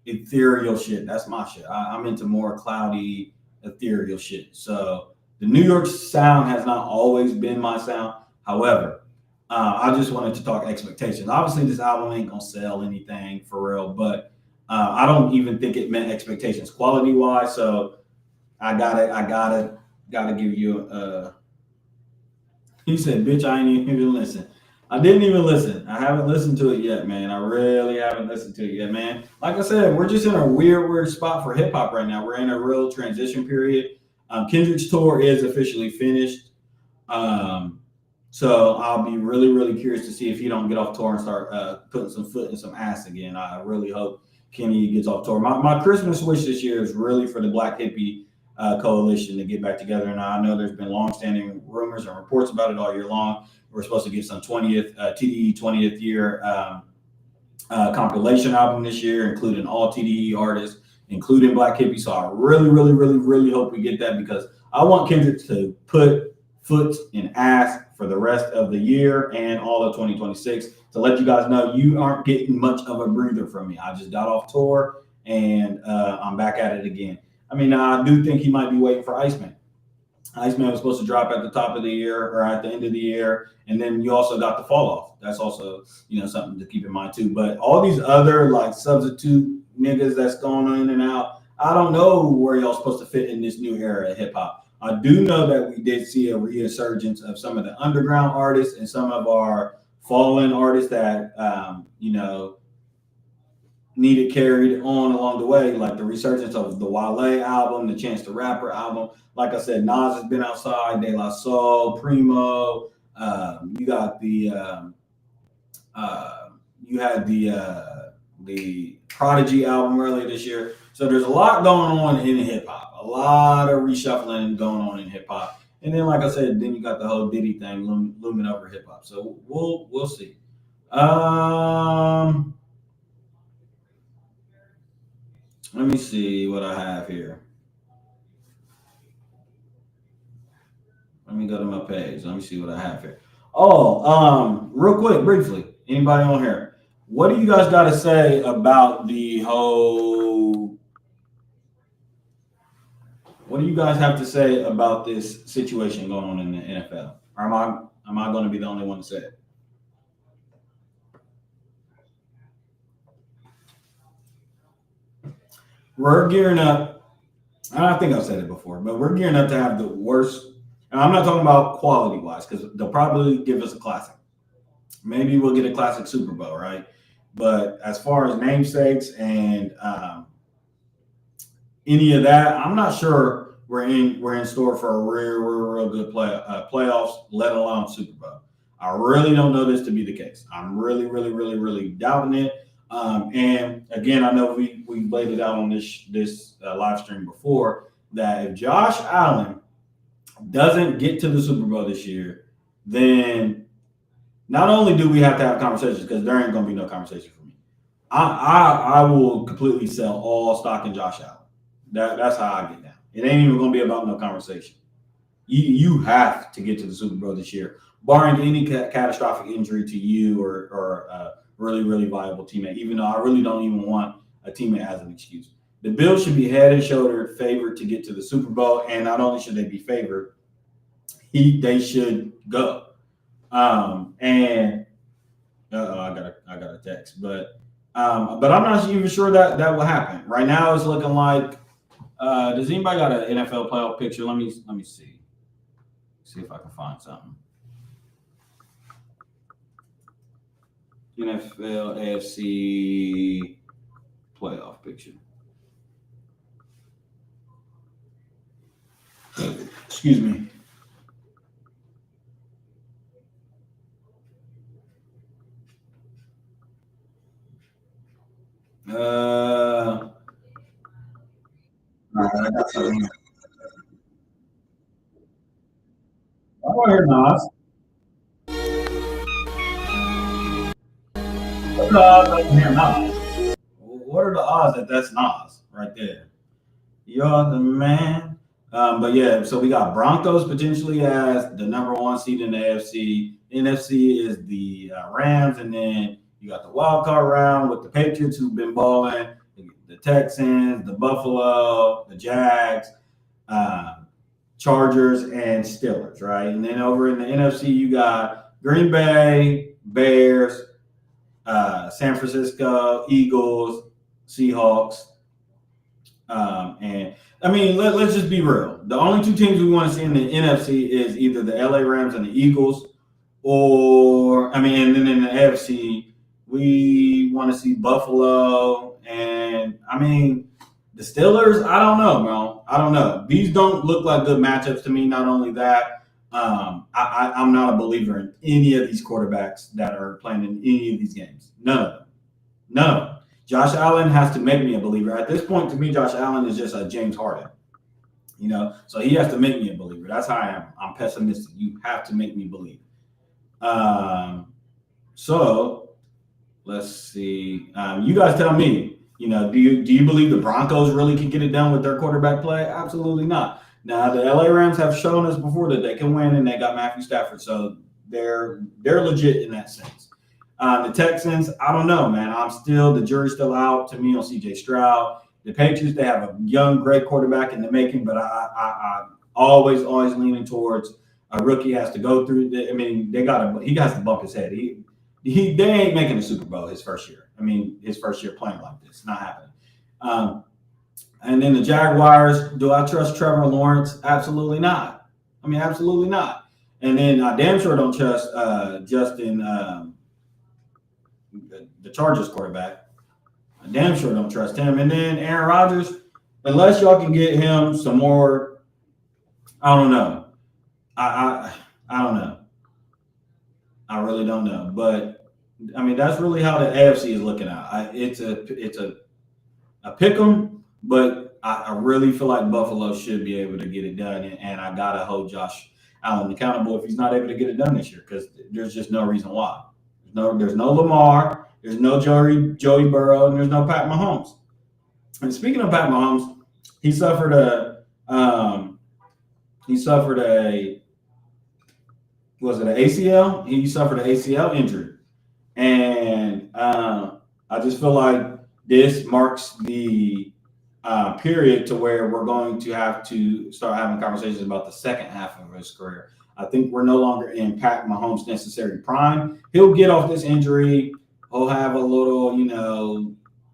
ethereal shit. That's my shit. I'm into more cloudy, ethereal shit. So the New York sound has not always been my sound. However, I just wanted to talk expectations. Obviously, this album ain't gonna sell anything for real, but I don't even think it met expectations quality wise. So I gotta give you he said, bitch, I ain't even listen. I didn't even listen. I haven't listened to it yet, man. I really haven't listened to it yet, man. Like I said, we're just in a weird spot for hip hop right now. We're in a real transition period. Kendrick's tour is officially finished. So I'll be really curious to see if he don't get off tour and start putting some foot in some ass again. I really hope Kenny gets off tour. My Christmas wish this year is really for the Black Hippie Coalition to get back together. And I know there's been longstanding rumors and reports about it all year long. We're supposed to get some 20th year compilation album this year, including all TDE artists, including Black Hippie. So I really hope we get that, because I want Kendrick to put foot in ass for the rest of the year and all of 2026 to let you guys know you aren't getting much of a breather from me. I just got off tour and I'm back at it again. I mean, I do think he might be waiting for Iceman. Iceman was supposed to drop at the top of the year or at the end of the year. And then you also got the fall off. That's also, something to keep in mind too. But all these other like substitute niggas that's going in and out, I don't know where y'all supposed to fit in this new era of hip hop. I do know that we did see a resurgence of some of the underground artists and some of our fallen artists that, needed carried on along the way, like the resurgence of the Wale album, the Chance the Rapper album. Like I said, Nas has been outside, De La Soul, Primo. You got the Prodigy album earlier this year. So there's a lot going on in hip hop, a lot of reshuffling going on in hip hop. And then, like I said, then you got the whole Diddy thing looming over hip hop. So we'll see. Let me see what I have here. Let me go to my page. Let me see what I have here. Real quick, briefly, anybody on here? What do you guys got to say about the whole? What do you guys have to say about this situation going on in the NFL? Or am I going to be the only one to say it? We're gearing up. I think I've said it before, but we're gearing up to have the worst. And I'm not talking about quality-wise, because they'll probably give us a classic. Maybe we'll get a classic Super Bowl, right? But as far as namesakes and any of that, I'm not sure we're in store for a real good playoffs, let alone Super Bowl. I really don't know this to be the case. I'm really doubting it. And again, I know we laid it out on this live stream before that if Josh Allen doesn't get to the Super Bowl this year, then not only do we have to have conversations, because there ain't gonna be no conversation for me. I will completely sell all stock in Josh Allen. That's how I get down. It ain't even gonna be about no conversation. You have to get to the Super Bowl this year, barring any catastrophic injury to you or really viable teammate, even though I really don't even want a teammate as an excuse. The Bills should be head and shoulder favored to get to the Super Bowl, and not only should they be favored, they should go. And I got a text, but I'm not even sure that will happen. Right now, it's looking like. Does anybody got an NFL playoff picture? Let me see. See if I can find something. NFL AFC playoff picture. Excuse me. I got something. I want to hear Nas. What are the odds I can hear Nas? What are the odds that that's Nas right there? You're the man. But yeah, so we got Broncos potentially as the number 1 seed in the AFC. NFC is the Rams, and then you got the wild card round with the Patriots who've been balling, the Texans, the Buffalo, the Jags, Chargers, and Steelers, right? And then over in the NFC, you got Green Bay, Bears, San Francisco, Eagles, Seahawks. And I mean, let's just be real. The only 2 teams we want to see in the NFC is either the LA Rams and the Eagles, or and then in the AFC, we want to see Buffalo. And the Steelers, I don't know, bro. I don't know. These don't look like good matchups to me. Not only that, I'm not a believer in any of these quarterbacks that are playing in any of these games. None of them. None of them. Josh Allen has to make me a believer. At this point, to me, Josh Allen is just a James Harden. So he has to make me a believer. That's how I am. I'm pessimistic. You have to make me believe. So let's see. You guys tell me. Do you believe the Broncos really can get it done with their quarterback play? Absolutely not. Now the LA Rams have shown us before that they can win, and they got Matthew Stafford, so they're legit in that sense. The Texans, I don't know, man. The jury's still out to me on C.J. Stroud. The Patriots, they have a young, great quarterback in the making, but I always leaning towards a rookie has to go through. He has to bump his head. They ain't making the Super Bowl his first year. His first year playing like this, not happening. And then the Jaguars, do I trust Trevor Lawrence? Absolutely not. Absolutely not. And then I damn sure don't trust Justin, the Chargers quarterback. I damn sure don't trust him. And then Aaron Rodgers, unless y'all can get him some more, I don't know. I don't know. I really don't know. But that's really how the AFC is looking at. It's a pick 'em, but I really feel like Buffalo should be able to get it done. And I gotta hold Josh Allen accountable if he's not able to get it done this year, because there's just no reason why. There's no Lamar, there's no Joey Burrow, and there's no Pat Mahomes. And speaking of Pat Mahomes, he suffered an ACL? He suffered an ACL injury. And I just feel like this marks the period to where we're going to have to start having conversations about the second half of his career. I think we're no longer in Pat Mahomes' necessary prime. He'll get off this injury. He'll have a little,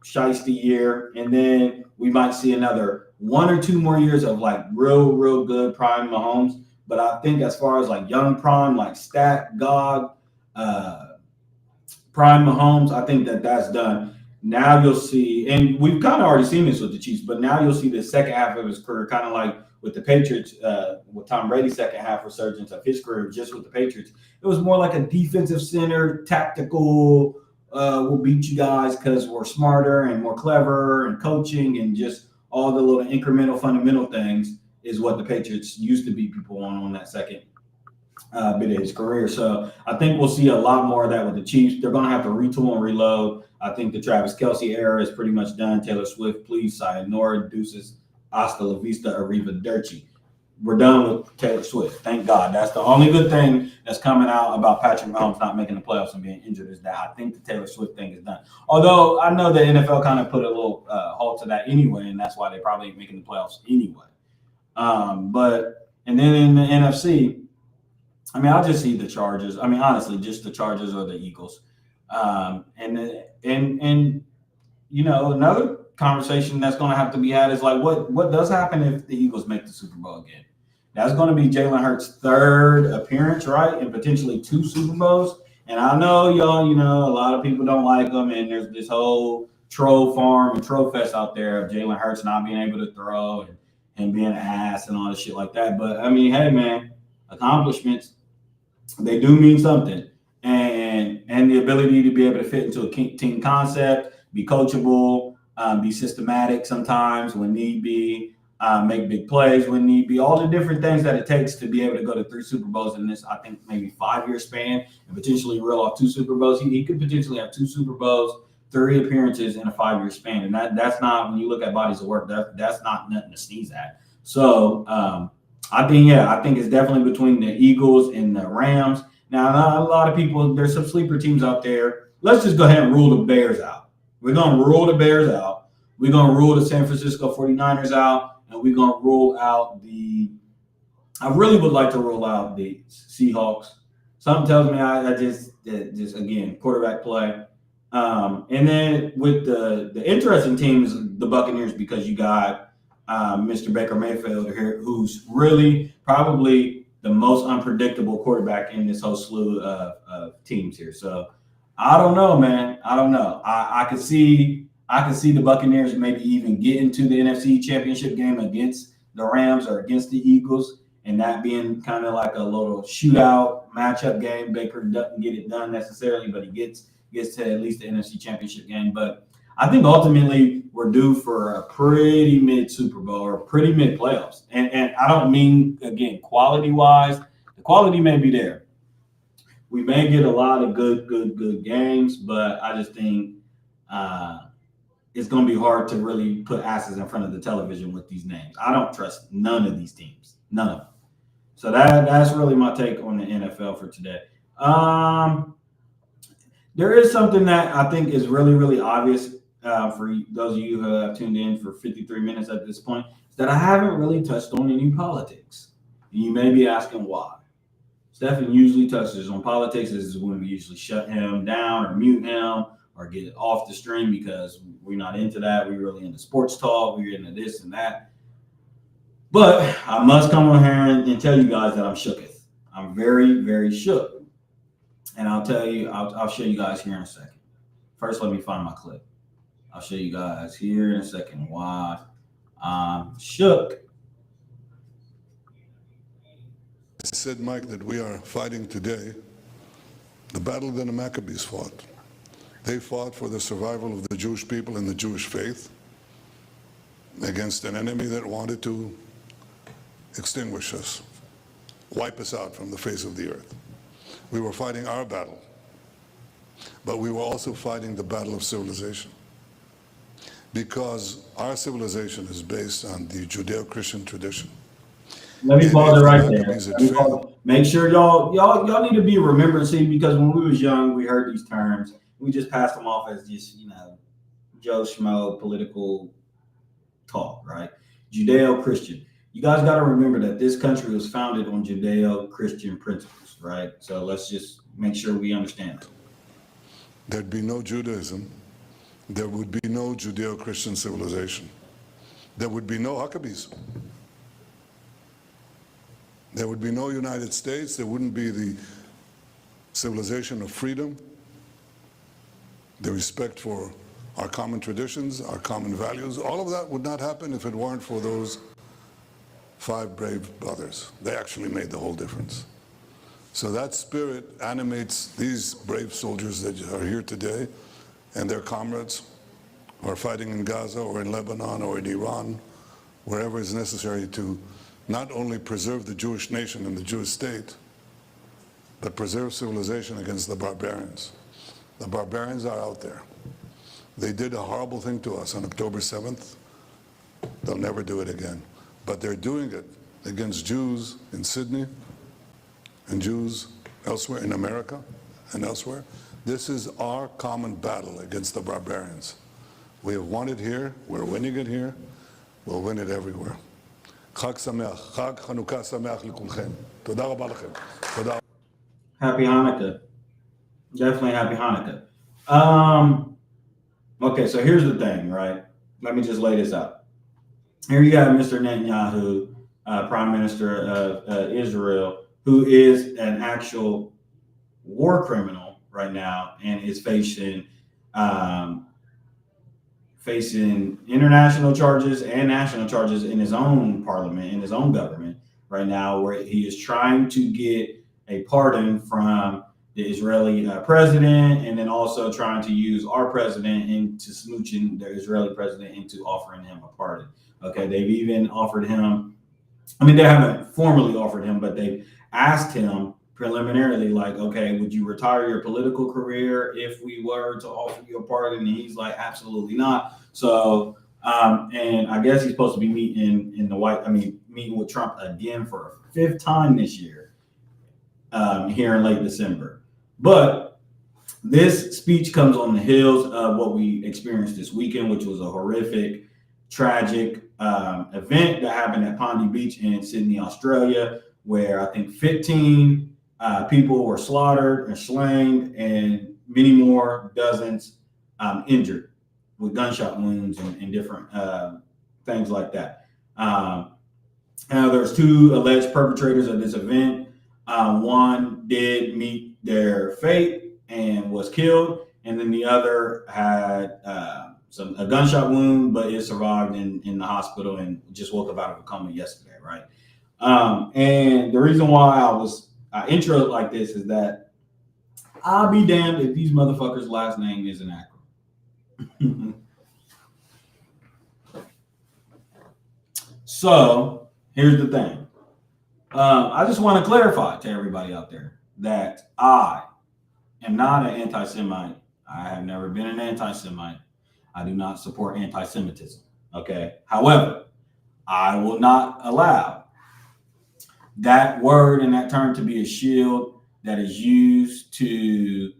shiesty year. And then we might see another 1 or 2 more years of like real good prime Mahomes. But I think as far as like young prime, like stat god, prime Mahomes, I think that's done. Now you'll see, and we've kind of already seen this with the Chiefs, but now you'll see the second half of his career, kind of like with the Patriots, with Tom Brady's second half resurgence of his career, just with the Patriots. It was more like a defensive center, tactical, we'll beat you guys because we're smarter and more clever and coaching and just all the little incremental fundamental things is what the Patriots used to beat people on that second bit of his career. So I think we'll see a lot more of that with the Chiefs. They're going to have to retool and reload. I think the Travis Kelce era is pretty much done. Taylor Swift, please, sayonara, deuces, hasta la vista, arrivederci. We're done with Taylor Swift. Thank God. That's the only good thing that's coming out about Patrick Mahomes not making the playoffs and being injured, is that I think the Taylor Swift thing is done. Although I know the NFL kind of put a little halt to that anyway, and that's why they probably ain't making the playoffs anyway. And then in the NFC, I'll just see the Chargers. Honestly, just the Chargers or the Eagles. And you know, another conversation that's going to have to be had is like, what does happen if the Eagles make the Super Bowl again? That's going to be Jalen Hurts' third appearance, right, and potentially 2 Super Bowls. And I know y'all, you know, a lot of people don't like him, and there's this whole troll farm and troll fest out there of Jalen Hurts not being able to throw and being an ass and all this shit like that. But I mean, hey man, accomplishments, they do mean something. And the ability to be able to fit into a team concept, be coachable, be systematic sometimes when need be, make big plays when need be, all the different things that it takes to be able to go to 3 Super Bowls in this, I think, maybe 5-year span and potentially reel off 2 Super Bowls. He could potentially have 2 Super Bowls, 3 appearances in a 5-year span. And that's not, when you look at bodies of work, that's not nothing to sneeze at. So I think it's definitely between the Eagles and the Rams. Now, a lot of people, there's some sleeper teams out there. Let's just go ahead and rule the Bears out. We're going to rule the Bears out. We're going to rule the San Francisco 49ers out. And we're going to rule out I really would like to rule out the Seahawks. Something tells me I just again, quarterback play. And then with the interesting team is the Buccaneers, because you got Mr. Baker Mayfield here, who's really probably the most unpredictable quarterback in this whole slew of teams here. So I don't know, man. I don't know. I could see the Buccaneers maybe even get into the NFC Championship game against the Rams or against the Eagles, and that being kind of like a little shootout matchup game. Baker doesn't get it done necessarily, but he gets to at least the NFC Championship game. But I think ultimately we're due for a pretty mid Super Bowl or pretty mid playoffs. And I don't mean, again, quality-wise. The quality may be there. We may get a lot of good games, but I just think it's going to be hard to really put asses in front of the television with these names. I don't trust none of these teams. None of them. So that's really my take on the NFL for today. There is something that I think is really, really obvious for those of you who have tuned in for 53 minutes at this point, is that I haven't really touched on any politics. And you may be asking why. Stephen usually touches on politics. This is when we usually shut him down or mute him or get off the stream, because we're not into that. We're really into sports talk. We're into this and that. But I must come on here and tell you guys that I'm shooketh. I'm very, very shook. And I'll tell you, I'll show you guys here in a second. First, let me find my clip. I'll show you guys here in a second why I'm shook. I said, Mike, that we are fighting today the battle that the Maccabees fought. They fought for the survival of the Jewish people and the Jewish faith against an enemy that wanted to extinguish us, wipe us out from the face of the earth. We were fighting our battle, but we were also fighting the battle of civilization, because our civilization is based on the Judeo-Christian tradition. Let me pause it right there. Make sure y'all need to be remembering, because when we was young, we heard these terms. We just passed them off as just, Joe Schmo political talk, right? Judeo-Christian. You guys got to remember that this country was founded on Judeo-Christian principles, right? So let's just make sure we understand that. There'd be no Judaism. There would be no Judeo-Christian civilization. There would be no Maccabees. There would be no United States. There wouldn't be the civilization of freedom, the respect for our common traditions, our common values. All of that would not happen if it weren't for those 5 brave brothers. They actually made the whole difference. So that spirit animates these brave soldiers that are here today and their comrades who are fighting in Gaza or in Lebanon or in Iran, wherever is necessary to not only preserve the Jewish nation and the Jewish state, but preserve civilization against the barbarians. The barbarians are out there. They did a horrible thing to us on October 7th. They'll never do it again. But they're doing it against Jews in Sydney and Jews elsewhere in America and elsewhere. This is our common battle against the barbarians. We have won it here. We're winning it here. We'll win it everywhere. Chag Sameach, Chag Chanukah Sameach L'kulchem. Toda Rabba Lachem. Happy Hanukkah. Definitely happy Hanukkah. Okay, so here's the thing, right? Let me just lay this out. Here you got Mr. Netanyahu, Prime Minister of Israel, who is an actual war criminal right now and is facing international charges and national charges in his own parliament, in his own government right now, where he is trying to get a pardon from the Israeli president, and then also trying to use our president into smooching the Israeli president into offering him a pardon. Okay, they've even offered him, I mean, they haven't formally offered him, but they've asked him preliminarily, like, okay, would you retire your political career if we were to offer you a pardon? And he's like, absolutely not. So, and I guess he's supposed to be meeting meeting with Trump again for a fifth time this year, here in late December. But this speech comes on the heels of what we experienced this weekend, which was a horrific, tragic event that happened at Pondy Beach in Sydney, Australia, where I think 15 people were slaughtered and slain, and many more dozens injured with gunshot wounds and different things like that. Now, there's two alleged perpetrators of this event. One did meet their fate and was killed, and then the other had a gunshot wound, but it survived in the hospital and just woke up out of a coma yesterday, right? And the reason why I intro it like this is that I'll be damned if these motherfuckers' last name isn't Akram. So here's the thing. I just want to clarify to everybody out there that I am not an anti-Semite. I have never been an anti-Semite. I do not support anti-Semitism. Okay. However, I will not allow that word and that term to be a shield that is used to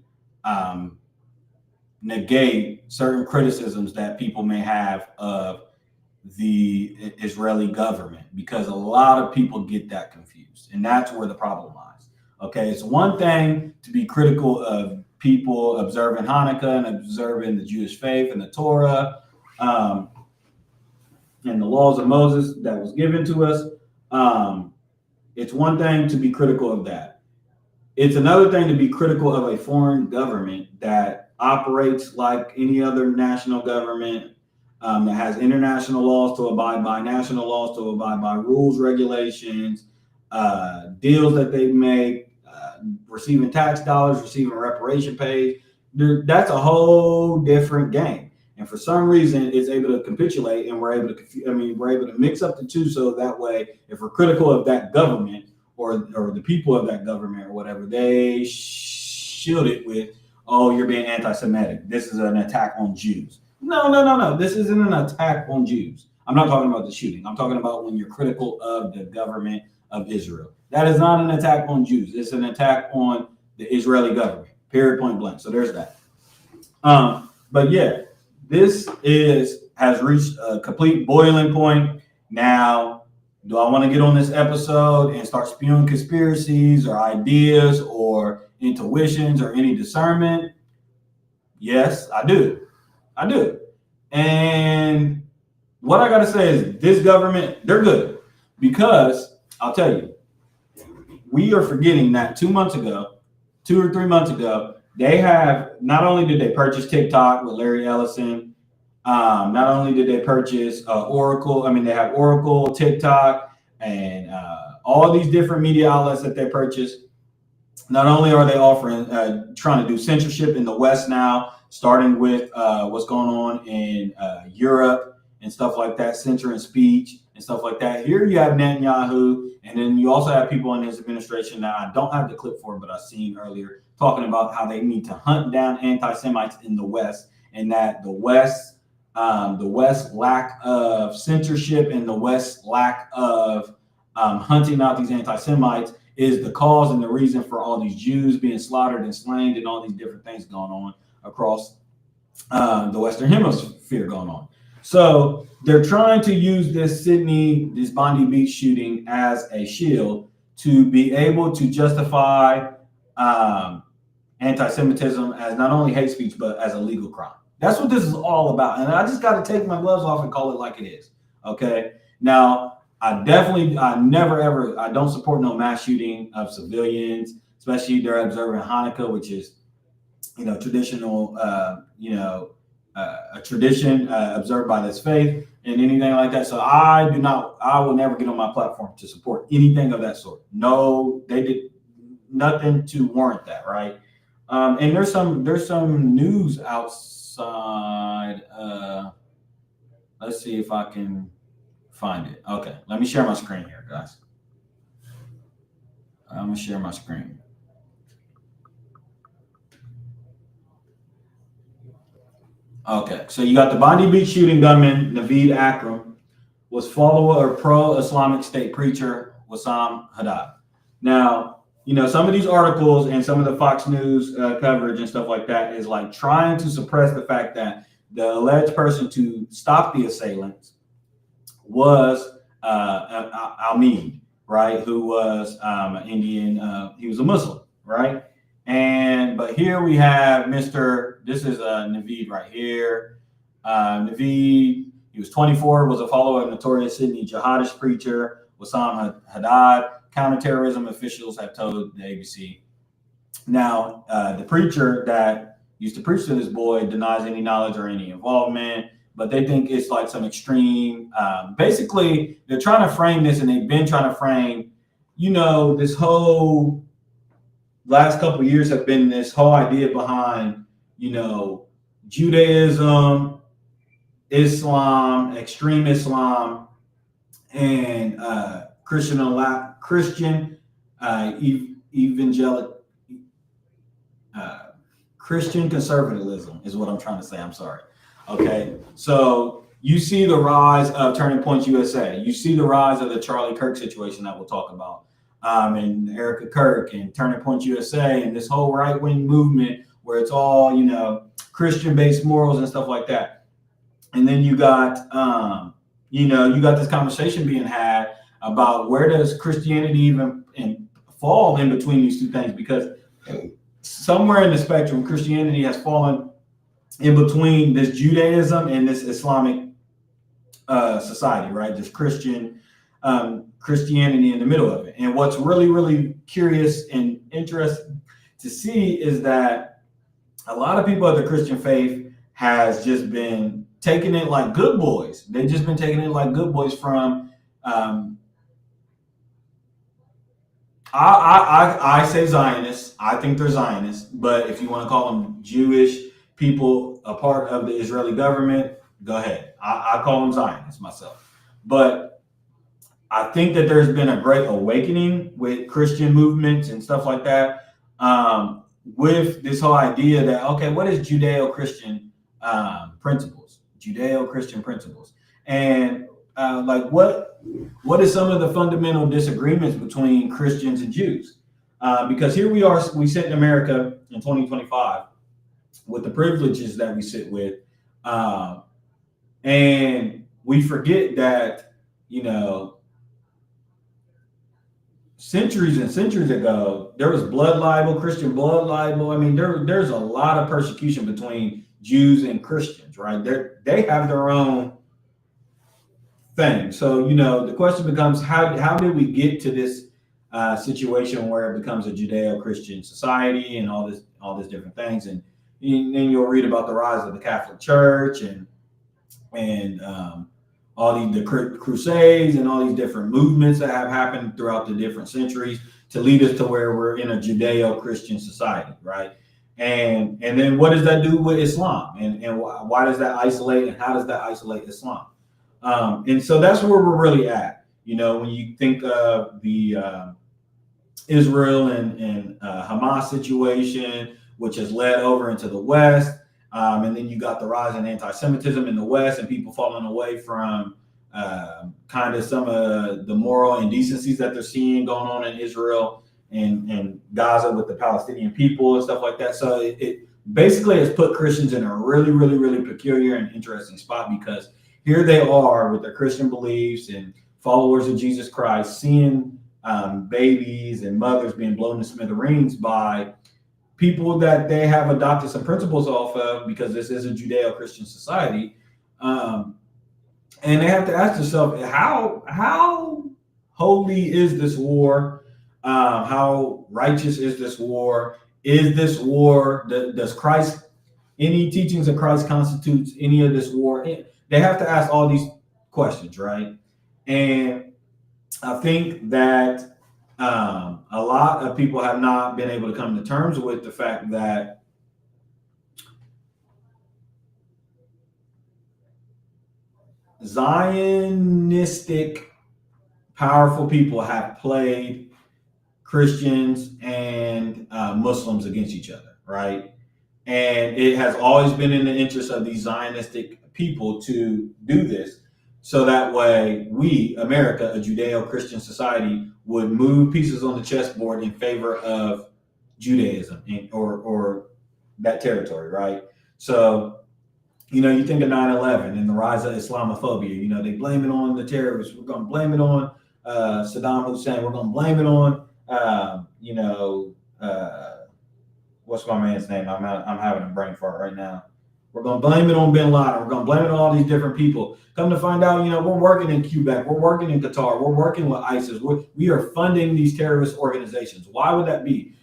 negate certain criticisms that people may have of the Israeli government, because a lot of people get that confused, and that's where the problem lies. Okay, it's one thing to be critical of people observing Hanukkah and observing the Jewish faith and the Torah and the laws of Moses that was given to us. It's one thing to be critical of that. It's another thing to be critical of a foreign government that operates like any other national government, that has international laws to abide by, national laws to abide by, rules, regulations, deals that they make, receiving tax dollars, receiving reparation pay. That's a whole different game. And for some reason, it's able to capitulate, and we're able to mix up the two, so that way, if we're critical of that government or the people of that government or whatever, they shield it with, oh, you're being anti-Semitic. This is an attack on Jews. No. This isn't an attack on Jews. I'm not talking about the shooting. I'm talking about when you're critical of the government of Israel. That is not an attack on Jews. It's an attack on the Israeli government, period, point blank. So there's that. But yeah, this has reached a complete boiling point. Now, do I want to get on this episode and start spewing conspiracies or ideas or intuitions or any discernment? Yes, I do. And what I got to say is this government, they're good, because I'll tell you, we are forgetting that 2 or 3 months ago, they have, not only did they purchase TikTok with Larry Ellison, not only did they purchase Oracle, they have Oracle, TikTok, and all these different media outlets that they purchased. Not only are they offering, trying to do censorship in the West now, starting with what's going on in Europe and stuff like that, censoring speech and stuff like that. Here you have Netanyahu, and then you also have people in his administration that I don't have the clip for, but I've seen earlier, talking about how they need to hunt down anti-Semites in the West, and that the West lack of censorship and the West lack of hunting out these anti-Semites is the cause and the reason for all these Jews being slaughtered and slain and all these different things going on across the Western Hemisphere going on. So they're trying to use this Bondi Beach shooting as a shield to be able to justify anti-Semitism as not only hate speech, but as a legal crime. That's what this is all about. And I just got to take my gloves off and call it like it is. Okay. Now, I don't support no mass shooting of civilians, especially they're observing Hanukkah, which is, traditional, a tradition observed by this faith and anything like that. So I will never get on my platform to support anything of that sort. No, they did nothing to warrant that, right? And there's some news outside. Let's see if I can find it. Okay, let me share my screen here, guys. I'm gonna share my screen. Okay, so you got the Bondi Beach shooting gunman Naveed Akram was follower of pro-Islamic State preacher Wissam Haddad. Now, some of these articles and some of the Fox News coverage and stuff like that is like trying to suppress the fact that the alleged person to stop the assailants was Almeed, right? Who was an Indian. He was a Muslim, right? But here we have this is Naveed right here. Naveed, he was 24, was a follower of notorious Sydney jihadist preacher Wissam Haddad. Counterterrorism officials have told the ABC. Now, the preacher that used to preach to this boy denies any knowledge or any involvement, but they think it's like some extreme. Basically, they're trying to frame this, and they've been trying to frame, this whole last couple of years have been this whole idea behind, Judaism, Islam, extreme Islam, and evangelical Christian conservatism is what I'm trying to say. I'm sorry. Okay, so you see the rise of Turning Point USA. You see the rise of the Charlie Kirk situation that we'll talk about, and Erica Kirk and Turning Point USA and this whole right-wing movement where it's all, Christian-based morals and stuff like that. And then you got, you got this conversation being had about where does Christianity even fall in between these two things, because somewhere in the spectrum, Christianity has fallen in between this Judaism and this Islamic society, right? This Christianity in the middle of it. And what's really, really curious and interesting to see is that a lot of people of the Christian faith has just been taking it like good boys. They've just been taking it like good boys from, I say Zionists. I think they're Zionists, but if you want to call them Jewish people, a part of the Israeli government, go ahead. I call them Zionists myself. But I think that there's been a great awakening with Christian movements and stuff like that, with this whole idea that, okay, what is Judeo-Christian principles? Judeo-Christian principles. And what is some of the fundamental disagreements between Christians and Jews? Because here we sit in America in 2025 with the privileges that we sit with, and we forget that, centuries and centuries ago, there was blood libel, Christian blood libel. I mean, there's a lot of persecution between Jews and Christians, right? They have their own thing. So, the question becomes, how did we get to this situation where it becomes a Judeo-Christian society and all these different things? And then you'll read about the rise of the Catholic Church and all the crusades and all these different movements that have happened throughout the different centuries to lead us to where we're in a Judeo-Christian society, right? And then what does that do with Islam? And why does that isolate, and how does that isolate Islam? And so that's where we're really at. When you think of the Israel and Hamas situation, which has led over into the West, and then you got the rise in anti-Semitism in the West and people falling away from kind of some of the moral indecencies that they're seeing going on in Israel and Gaza with the Palestinian people and stuff like that. So it basically has put Christians in a really, really, really peculiar and interesting spot, because here they are with their Christian beliefs and followers of Jesus Christ, seeing babies and mothers being blown to smithereens by people that they have adopted some principles off of, because this is a Judeo-Christian society. And they have to ask themselves, how holy is this war? How righteous is this war? Is this war, does Christ, any teachings of Christ constitutes any of this war? They have to ask all these questions, right? And I think that a lot of people have not been able to come to terms with the fact that Zionistic, powerful people have played Christians and Muslims against each other, right? And it has always been in the interest of these Zionistic people to do this, so that way we, America, a Judeo-Christian society, would move pieces on the chessboard in favor of Judaism or that territory, right? So, you know, you think of 9/11 and the rise of Islamophobia. You know, they blame it on the terrorists. We're going to blame it on Saddam Hussein. We're going to blame it on, what's my man's name? I'm having a brain fart right now. We're going to blame it on Bin Laden. We're going to blame it on all these different people. Come to find out, you know, we're working in Quebec. We're working in Qatar. We're working with ISIS. We are funding these terrorist organizations. Why would that be?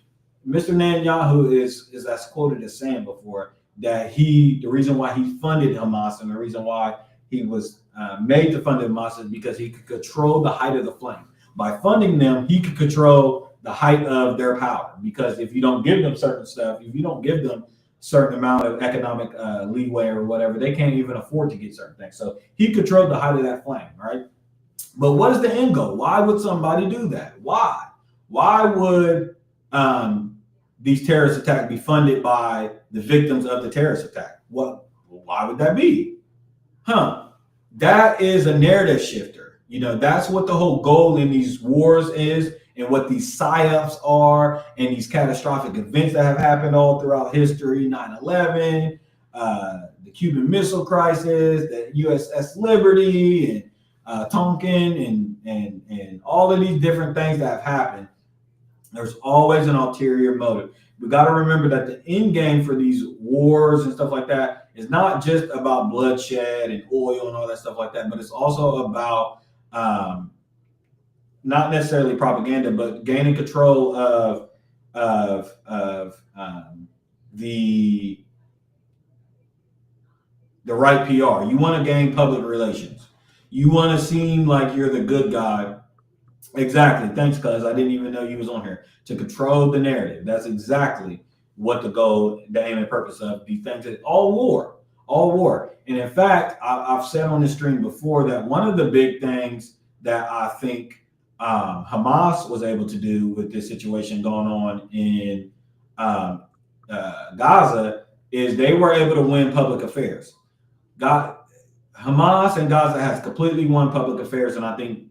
Mr. Netanyahu is as quoted as saying before, that the reason why he funded Hamas and the reason why he was made to fund Hamas is because he could control the height of the flame. By funding them, he could control the height of their power, because if you don't give them certain stuff, if you don't give them certain amount of economic leeway or whatever, they can't even afford to get certain things. So he controlled the height of that flame, right? But what is the end goal? Why would somebody do that? Why? Why would these terrorist attacks be funded by the victims of the terrorist attack? Why would that be? That is a narrative shifter. You know, that's what the whole goal in these wars is, and what these psyops are, and these catastrophic events that have happened all throughout history, 9/11, the Cuban Missile Crisis, the USS Liberty, and Tonkin, and all of these different things that have happened. There's always an ulterior motive. We got to remember that the end game for these wars and stuff like that is not just about bloodshed and oil and all that stuff like that, but it's also about not necessarily propaganda, but gaining control of the right PR. You want to gain public relations. You want to seem like you're the good guy. Exactly. Thanks, cuz I didn't even know you was on here. To control the narrative. That's exactly what the goal, the aim and purpose of these things is. All war. And in fact, I've said on this stream before that one of the big things that I think Hamas was able to do with this situation going on in Gaza is they were able to win public affairs. Hamas and Gaza has completely won public affairs, and I think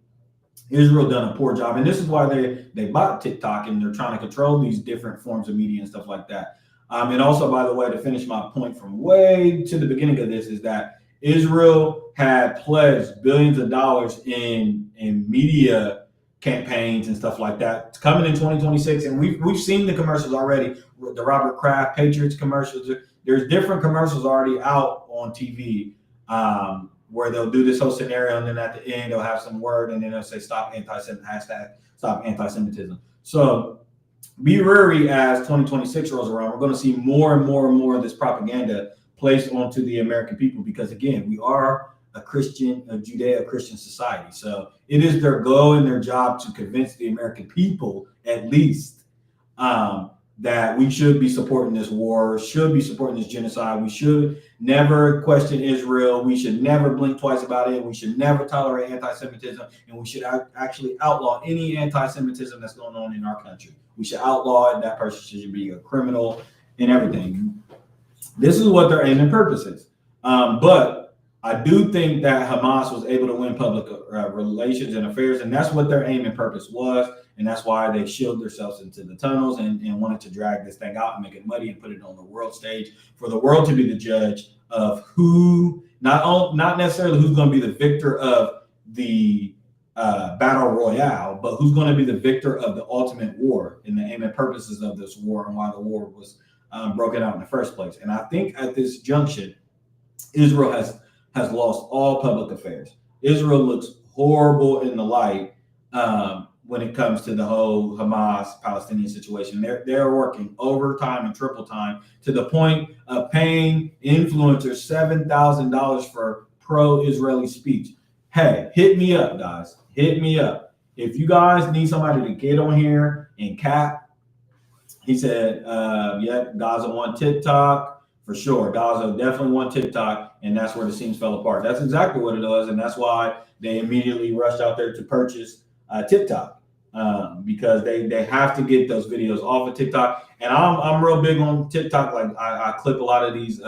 Israel done a poor job. And this is why they bought TikTok, and they're trying to control these different forms of media and stuff like that. And also, by the way, to finish my point from way to the beginning of this, is that Israel had pledged billions of dollars in media campaigns and stuff like that coming in 2026. And we've seen the commercials already, the Robert Kraft Patriots commercials. There's different commercials already out on TV where they'll do this whole scenario, and then at the end they'll have some word, and then they'll say stop anti-Semitism. So be wary as 2026 rolls around. We're going to see more and more and more of this propaganda placed onto the American people, because again, we are a Judeo-Christian society. So it is their goal and their job to convince the American people, at least, that we should be supporting this war, should be supporting this genocide. We should never question Israel. We should never blink twice about it. We should never tolerate anti-Semitism, and we should actually outlaw any anti-Semitism that's going on in our country. We should outlaw it. That person should be a criminal and everything. This is what their aim and purpose is. But I do think that Hamas was able to win public relations and affairs, and that's what their aim and purpose was. And that's why they shielded themselves into the tunnels and wanted to drag this thing out and make it muddy and put it on the world stage for the world to be the judge of who, not necessarily who's going to be the victor of the battle royale, but who's going to be the victor of the ultimate war and the aim and purposes of this war and why the war was broken out in the first place. And I think at this junction, Israel has lost all public affairs. Israel looks horrible in the light when it comes to the whole Hamas-Palestinian situation. They're working overtime and triple time to the point of paying influencers $7,000 for pro-Israeli speech. Hey, hit me up, guys. Hit me up. If you guys need somebody to get on here and cap, he said, yep, Gaza won TikTok. For sure. Gaza definitely won TikTok, and that's where the scenes fell apart. That's exactly what it was, and that's why they immediately rushed out there to purchase TikTok because they have to get those videos off of TikTok. And I'm real big on TikTok. Like I clip a lot of these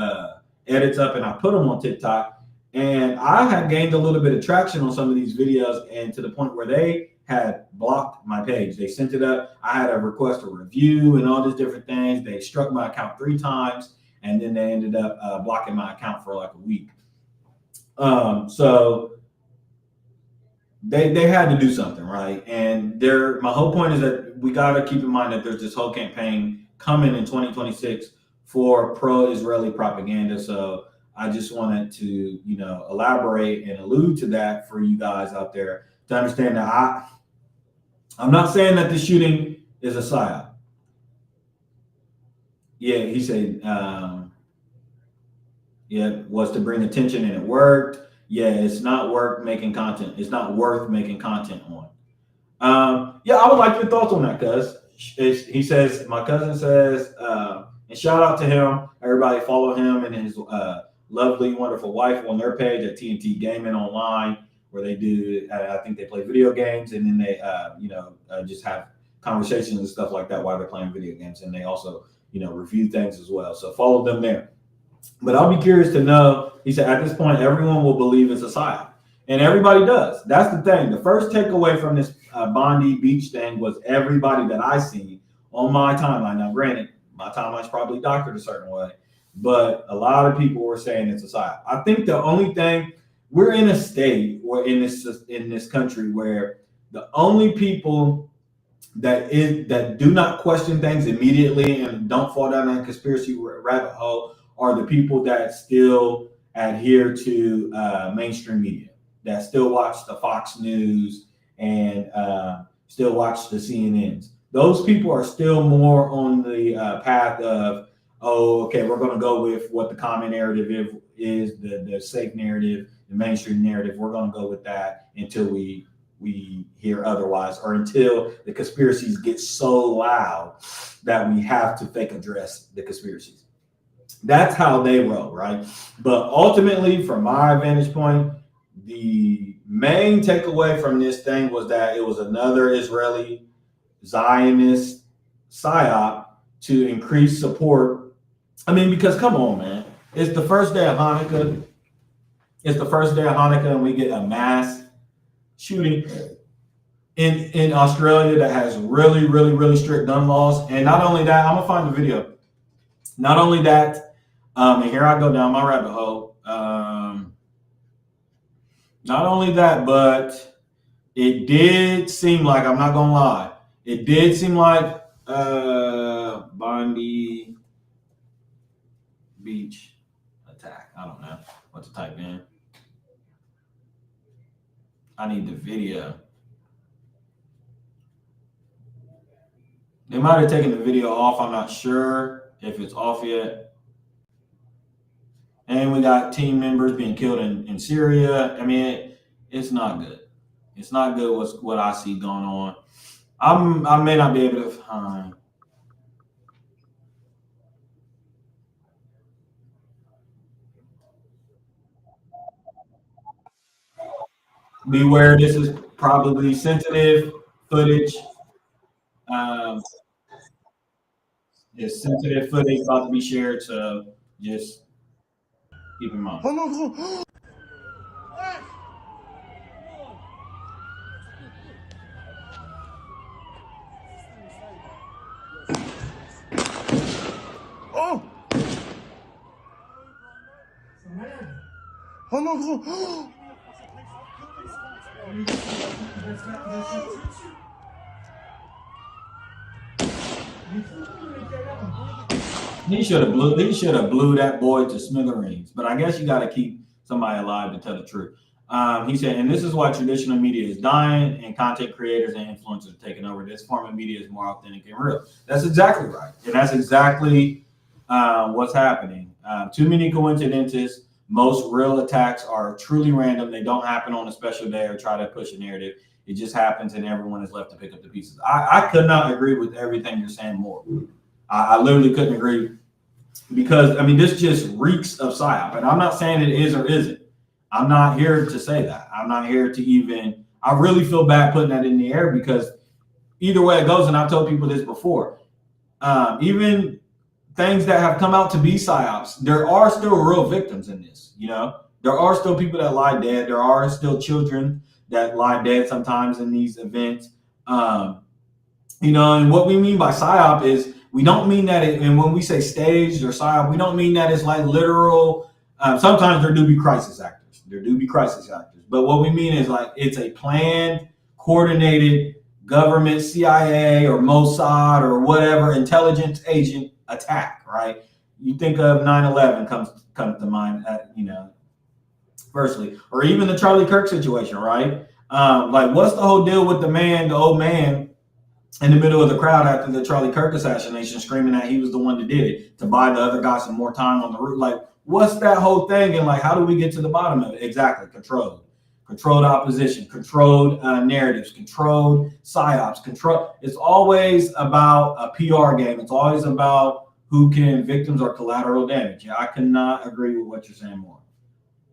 edits up and I put them on TikTok. And I had gained a little bit of traction on some of these videos, and to the point where they had blocked my page. They sent it up. I had a request a review and all these different things. They struck my account 3 times, and then they ended up blocking my account for like a week. So they had to do something, right? And my whole point is that we got to keep in mind that there's this whole campaign coming in 2026 for pro-Israeli propaganda. So I just wanted to, elaborate and allude to that for you guys out there to understand that I'm not saying that the shooting is a psyop. Yeah, he said, was to bring attention and it worked. Yeah, it's not worth making content. It's not worth making content on. I would like your thoughts on that, cuz. He says, my cousin says, and shout out to him. Everybody follow him and his lovely, wonderful wife on their page at TNT Gaming Online, where they do, I think they play video games, and then they, just have conversations and stuff like that while they're playing video games. And they also, review things as well. So follow them there. But I'll be curious to know, he said, at this point, everyone will believe it's a psyop. And everybody does. That's the thing. The first takeaway from this Bondi Beach thing was everybody that I seen on my timeline. Now, granted, my timeline's probably doctored a certain way, but a lot of people were saying it's a psyop. I think the only thing, we're in a state where in this country where the only people that do not question things immediately and don't fall down that conspiracy rabbit hole are the people that still adhere to mainstream media, that still watch the Fox News and still watch the CNNs. Those people are still more on the path of, we're going to go with what the common narrative is, the safe narrative, the mainstream narrative. We're going to go with that until we hear otherwise, or until the conspiracies get so loud that we have to fake address the conspiracies. That's how they roll, right? But ultimately, from my vantage point, the main takeaway from this thing was that it was another Israeli Zionist psyop to increase support. I mean, because come on, man. It's the first day of Hanukkah. And we get a mass shooting in Australia that has really, really, really strict gun laws. And not only that, I'm going to find the video. Not only that, and here I go down my rabbit hole. Not only that, but it did seem like, I'm not going to lie, it did seem like Bondi Beach attack. I don't know what to type in. I need the video. They might have taken the video off. I'm not sure if it's off yet. And we got team members being killed in Syria. I mean, it's not good. It's not good what I see going on. I may not be able to find. Beware, this is probably sensitive footage. It's sensitive footage about to be shared, so just keep in mind. He should have blew that boy to smithereens. But I guess you got to keep somebody alive to tell the truth. He said, and this is why traditional media is dying and content creators and influencers are taking over. This form of media is more authentic and real. That's exactly right. And that's exactly what's happening. Too many coincidences. Most real attacks are truly random. They don't happen on a special day or try to push a narrative. It just happens and everyone is left to pick up the pieces. I could not agree with everything you're saying more. I literally couldn't agree because, I mean, this just reeks of psyop. And I'm not saying it is or isn't. I'm not here to say that. I'm not here to even, I really feel bad putting that in the air because either way it goes, and I've told people this before, even things that have come out to be psyops, there are still real victims in this, you know? There are still people that lie dead. There are still children that lie dead sometimes in these events. You know, and what we mean by psyop is we don't mean that and when we say staged or psyop, we don't mean that it's like literal. Sometimes there do be crisis actors. But what we mean is like it's a planned, coordinated government, CIA or Mossad or whatever intelligence agent attack, right? You think of 9/11 comes to mind, you know, firstly, or even the Charlie Kirk situation, right? Like what's the whole deal with the old man in the middle of the crowd after the Charlie Kirk assassination, screaming that he was the one that did it to buy the other guy some more time on the route? Like, what's that whole thing? And like, how do we get to the bottom of it? Exactly. Controlled opposition, controlled narratives, controlled psyops, It's always about a PR game. It's always about who can victims or collateral damage. Yeah, I cannot agree with what you're saying more.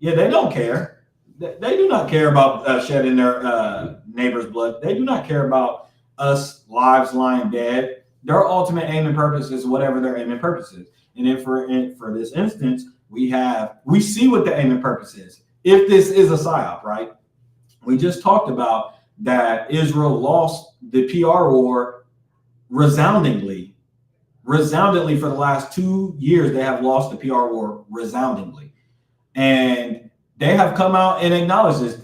Yeah, they don't care. They do not care about shedding their neighbor's blood. They do not care about us lives lying dead. Their ultimate aim and purpose is whatever their aim and purpose is. And then for this instance, we see what the aim and purpose is. If this is a psyop, right? We just talked about that Israel lost the PR war resoundingly. Resoundingly for the last 2 years, they have lost the PR war resoundingly. And they have come out and acknowledged this.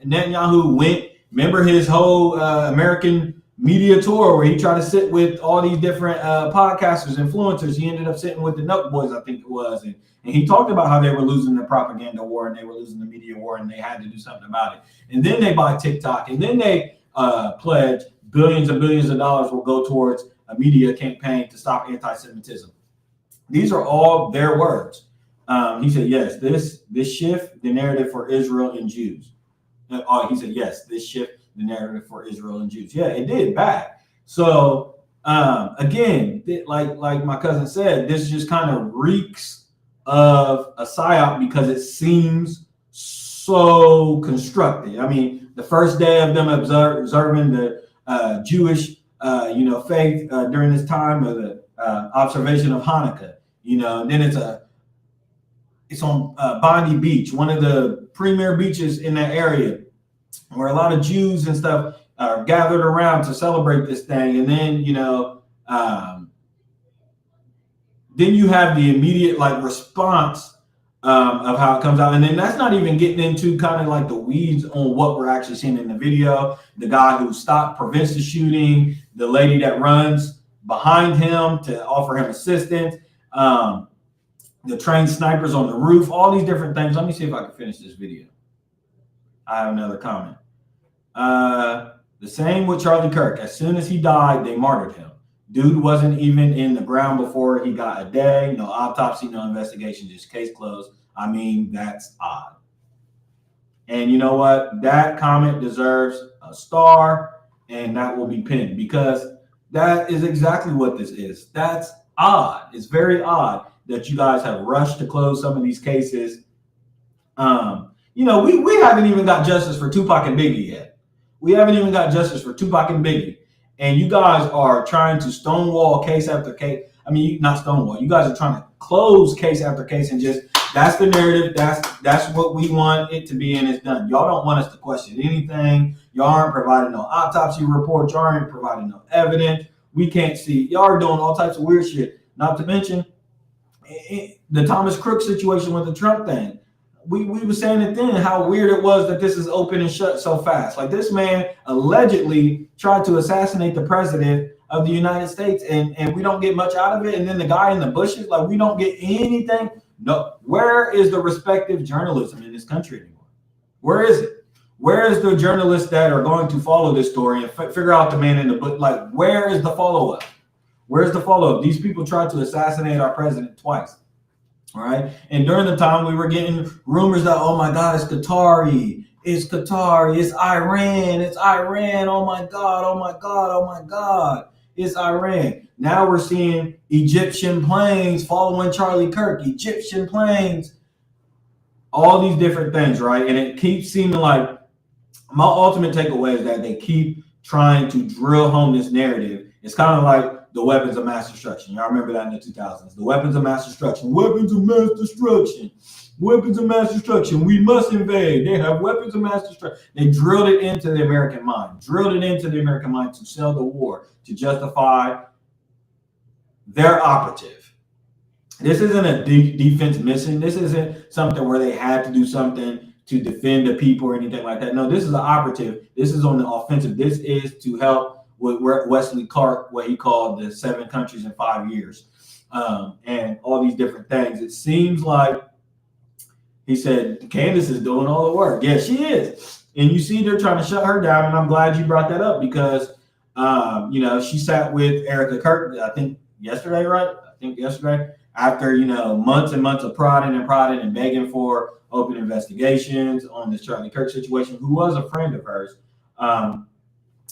Netanyahu went, remember his whole American media tour where he tried to sit with all these different podcasters, influencers. He ended up sitting with the Note Boys, I think it was. And he talked about how they were losing the propaganda war and they were losing the media war and they had to do something about it. And then they buy TikTok and then they pledge billions and billions of dollars will go towards a media campaign to stop anti-Semitism. These are all their words. He said, yes, this shift the narrative for Israel and Jews. He said, yes, this shift the narrative for Israel and Jews. Yeah, it did bad. So again, like my cousin said, this just kind of reeks of a psyop because it seems so constructed. I mean, the first day of them observing the Jewish, faith during this time of the observation of Hanukkah, and then it's on Bondi Beach, one of the premier beaches in that area, where a lot of Jews and stuff are gathered around to celebrate this thing. And then, then you have the immediate response of how it comes out. And then that's not even getting into kind of like the weeds on what we're actually seeing in the video. The guy who prevents the shooting, the lady that runs behind him to offer him assistance, the trained snipers on the roof, all these different things. Let me see if I can finish this video. I have another comment. The same with Charlie Kirk. As soon as he died, they martyred him. Dude wasn't even in the ground before he got a day. No autopsy, no investigation, just case closed. I mean, that's odd. And you know what? That comment deserves a star, and that will be pinned because that is exactly what this is. That's odd. It's very odd that you guys have rushed to close some of these cases. We haven't even got justice for Tupac and Biggie yet. We haven't even got justice for Tupac and Biggie. And you guys are trying to stonewall case after case. I mean, not stonewall. You guys are trying to close case after case and just, that's the narrative. That's what we want it to be, and it's done. Y'all don't want us to question anything. Y'all aren't providing no autopsy report. Y'all aren't providing no evidence. We can't see. Y'all are doing all types of weird shit. Not to mention the Thomas Crook situation with the Trump thing. we were saying it then, how weird it was that this is open and shut so fast. Like, this man allegedly tried to assassinate the president of the United States, and we don't get much out of it. And then the guy in the bushes, like, we don't get anything. No, where is the respective journalism in this country anymore? Where is it? Where is the journalists that are going to follow this story and figure out the man in the book? Like, where is the follow-up? Where's the follow-up? These people tried to assassinate our president twice. All right. And during the time we were getting rumors that, oh my God, it's Qatari, it's Qatar, it's Iran, it's Iran. Oh my God, oh my God, oh my God, it's Iran. Now we're seeing Egyptian planes following Charlie Kirk, Egyptian planes, all these different things, right? And it keeps seeming like, my ultimate takeaway is that they keep trying to drill home this narrative. It's kind of like the weapons of mass destruction. Y'all remember that in the 2000s. The weapons of mass destruction. Weapons of mass destruction. Weapons of mass destruction. We must invade. They have weapons of mass destruction. They drilled it into the American mind. Drilled it into the American mind to sell the war, to justify their operative. This isn't a defense mission. This isn't something where they had to do something to defend the people or anything like that. No, this is an operative. This is on the offensive. This is to help with Wesley Clark, what he called the 7 countries in 5 years, and all these different things. It seems like he said Candace is doing all the work. Yeah, she is. And you see they're trying to shut her down, and I'm glad you brought that up because, you know, she sat with Erica Kirk, I think yesterday, right? I think yesterday, after, you know, months and months of prodding and begging for open investigations on this Charlie Kirk situation, who was a friend of hers.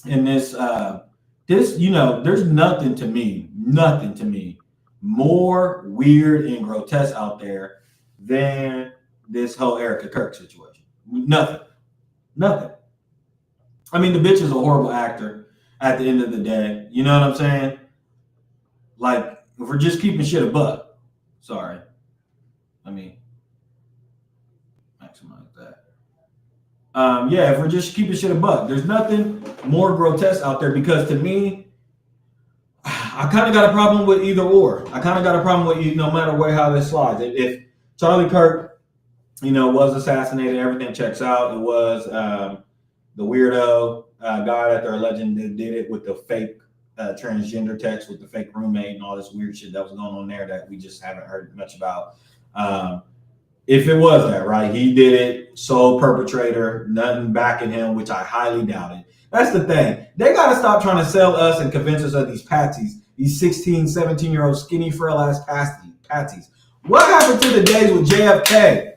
And this, you know, there's nothing to me more weird and grotesque out there than this whole Erica Kirk situation. Nothing. I mean, the bitch is a horrible actor at the end of the day. You know what I'm saying? Like, if we're just keeping shit a buck. Sorry. I mean, maximize that. Yeah, if we're just keeping shit a buck, there's nothing more grotesque out there because to me, I kind of got a problem with either or. I kind of got a problem with no matter how this slides. If Charlie Kirk, you know, was assassinated, everything checks out. It was the weirdo guy that they're alleging did it with the fake transgender text with the fake roommate and all this weird shit that was going on there that we just haven't heard much about. If it was that, right, he did it, sole perpetrator, nothing backing him, which I highly doubt it. That's the thing. They got to stop trying to sell us and convince us of these patsies, these 16, 17-year-old skinny, frail-ass patsies. What happened to the days with JFK?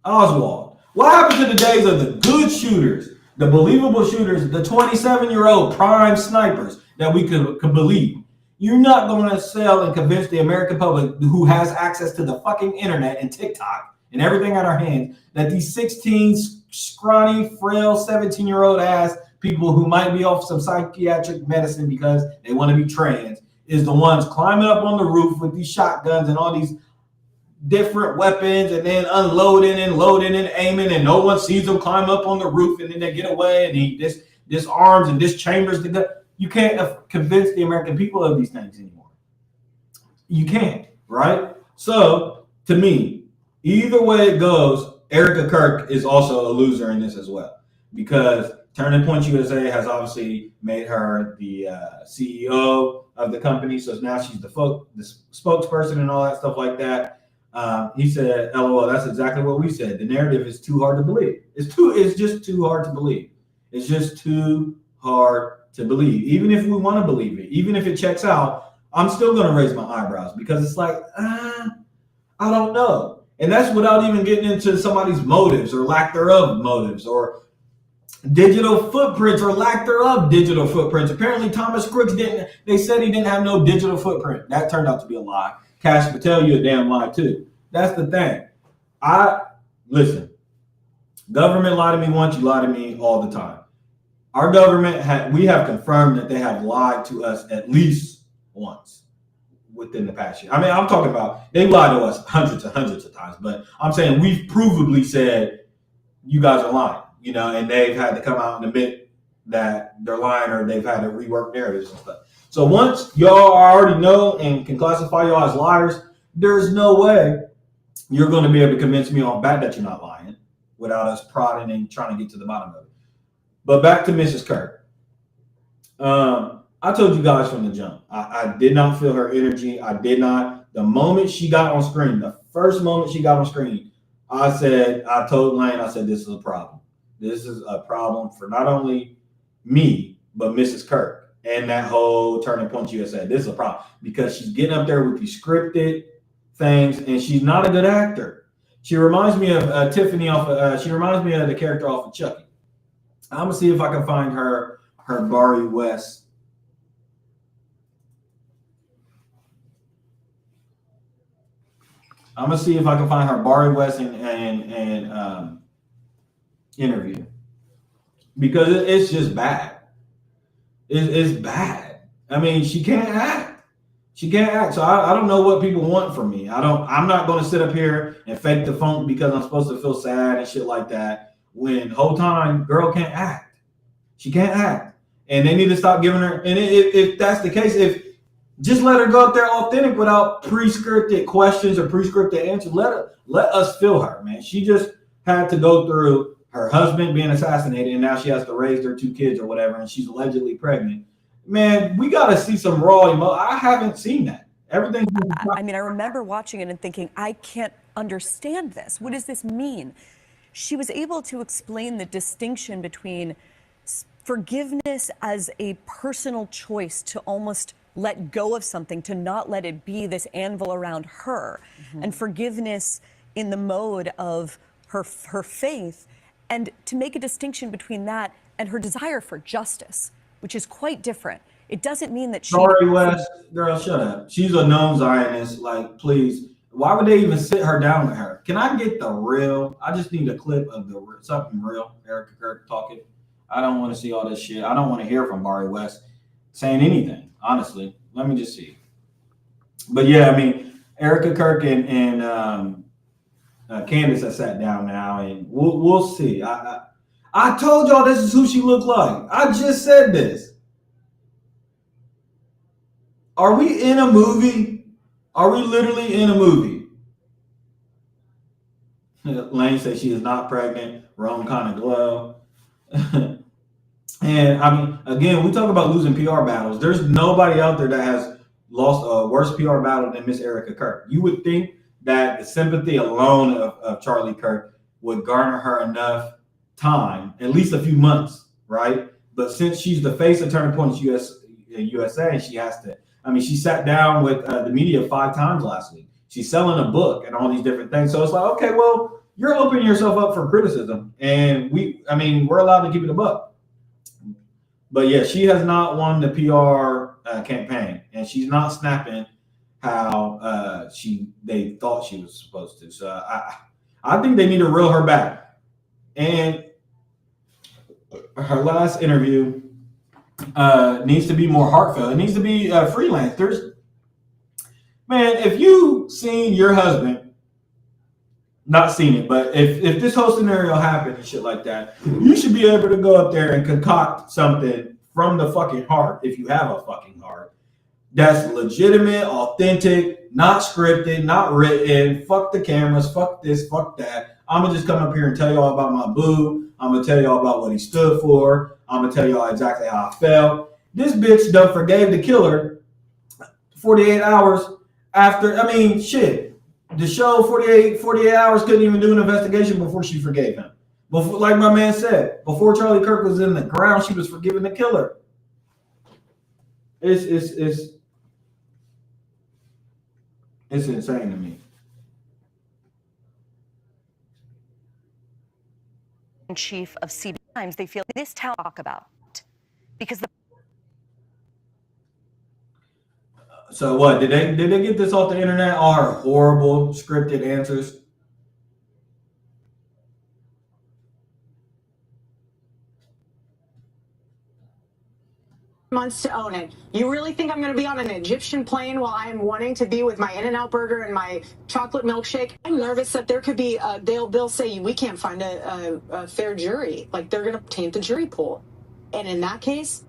Oswald. What happened to the days of the good shooters, the believable shooters, the 27-year-old prime snipers that we could believe? You're not going to sell and convince the American public who has access to the fucking internet and TikTok and everything at our hands that these 16 scrawny, frail, 17-year-old ass people who might be off some psychiatric medicine because they want to be trans is the ones climbing up on the roof with these shotguns and all these different weapons and then unloading and loading and aiming and no one sees them climb up on the roof and then they get away and he disarms and dischambers the gun. You can't convince the American people of these things anymore. You can't, right? So, to me, either way it goes, Erica Kirk is also a loser in this as well. Because Turning Point USA has obviously made her the CEO of the company. So now she's the spokesperson and all that stuff like that. He said, LOL, that's exactly what we said. The narrative is too hard to believe. It's just too hard to believe. It's just too hard to believe. Even if we want to believe it, even if it checks out, I'm still going to raise my eyebrows because it's like, I don't know. And that's without even getting into somebody's motives or lack thereof motives or digital footprints or lack thereof digital footprints. Apparently Thomas Crooks they said he didn't have no digital footprint. That turned out to be a lie. Cash Patel, you a damn lie too. That's the thing. Listen, government lie to me once, you lie to me all the time. Our government, we have confirmed that they have lied to us at least once within the past year. I mean, I'm talking about they lied to us hundreds and hundreds of times, but I'm saying we've provably said you guys are lying, you know, and they've had to come out and admit that they're lying or they've had to rework narratives and stuff. So once y'all already know and can classify y'all as liars, there's no way you're going to be able to convince me on bat that you're not lying without us prodding and trying to get to the bottom of it. But back to Mrs. Kirk. I told you guys from the jump, I did not feel her energy. I did not. The moment she got on screen, the first moment she got on screen, I told Lane, I said, this is a problem. This is a problem for not only me, but Mrs. Kirk and that whole Turning Point USA. This is a problem because she's getting up there with these scripted things, and she's not a good actor. She reminds me of Tiffany she reminds me of the character off of Chucky. I'm gonna see if I can find her Barry West. I'm gonna see if I can find her Barry West and interview, because it's just bad. It's bad. I mean, she can't act. She can't act. So I don't know what people want from me. I'm not going to sit up here and fake the funk because I'm supposed to feel sad and shit like that. When the whole time, girl can't act. She can't act, and they need to stop giving her. And if that's the case, just let her go up there authentic without pre-scripted questions or pre-scripted answers. Let us feel her, man. She just had to go through her husband being assassinated, and now she has to raise their 2 kids or whatever, and she's allegedly pregnant. Man, we got to see some raw emotion. I haven't seen that. Everything. I mean, I remember watching it and thinking, I can't understand this. What does this mean? She was able to explain the distinction between forgiveness as a personal choice to almost let go of something, to not let it be this anvil around her, and forgiveness in the mode of her faith, and to make a distinction between that and her desire for justice, which is quite different. It doesn't mean that she... Sorry, West. Girl, shut up. She's a known Zionist. Like, please. Why would they even sit her down with her? Can I get the real? I just need a clip of something real. Erica Kirk talking. I don't want to see all this shit. I don't want to hear from Barry West saying anything, honestly. Let me just see. But yeah, I mean, Erica Kirk and Candace have sat down now, and we'll see. I told y'all this is who she looked like. I just said this. Are we in a movie? Are we literally in a movie? Lane says she is not pregnant. Wrong kind of glow. And I mean, again, we talk about losing PR battles. There's nobody out there that has lost a worse PR battle than Miss Erica Kirk. You would think that the sympathy alone of Charlie Kirk would garner her enough time, at least a few months, right? But since she's the face of Turning Point USA, and she has to, I mean, she sat down with the media 5 times last week. She's selling a book and all these different things. So it's like, okay, well, you're opening yourself up for criticism. And we're allowed to keep it a buck. But yeah, she has not won the PR campaign, and she's not snapping how they thought she was supposed to. So I think they need to reel her back. And her last interview needs to be more heartfelt. It needs to be freelance. Man, if you seen your husband, not seen it, but if this whole scenario happened and shit like that, you should be able to go up there and concoct something from the fucking heart, if you have a fucking heart, that's legitimate, authentic, not scripted, not written. Fuck the cameras, fuck this, fuck that. I'm gonna just come up here and tell y'all about my boo. I'm gonna tell y'all about what he stood for. I'm gonna tell y'all exactly how I felt. This bitch done forgave the killer 48 hours after. I mean, shit. The show 48 hours couldn't even do an investigation before she forgave him. Before, like my man said, before Charlie Kirk was in the ground, she was forgiving the killer. It's insane to me. Chief of CBS Times, they feel this talk about because the... So what, did they get this off the internet? All her horrible scripted answers? Months to own it. You really think I'm going to be on an Egyptian plane while I am wanting to be with my In-N-Out burger and my chocolate milkshake? I'm nervous that there could be they'll say we can't find a fair jury. Like they're going to taint the jury pool, and in that case,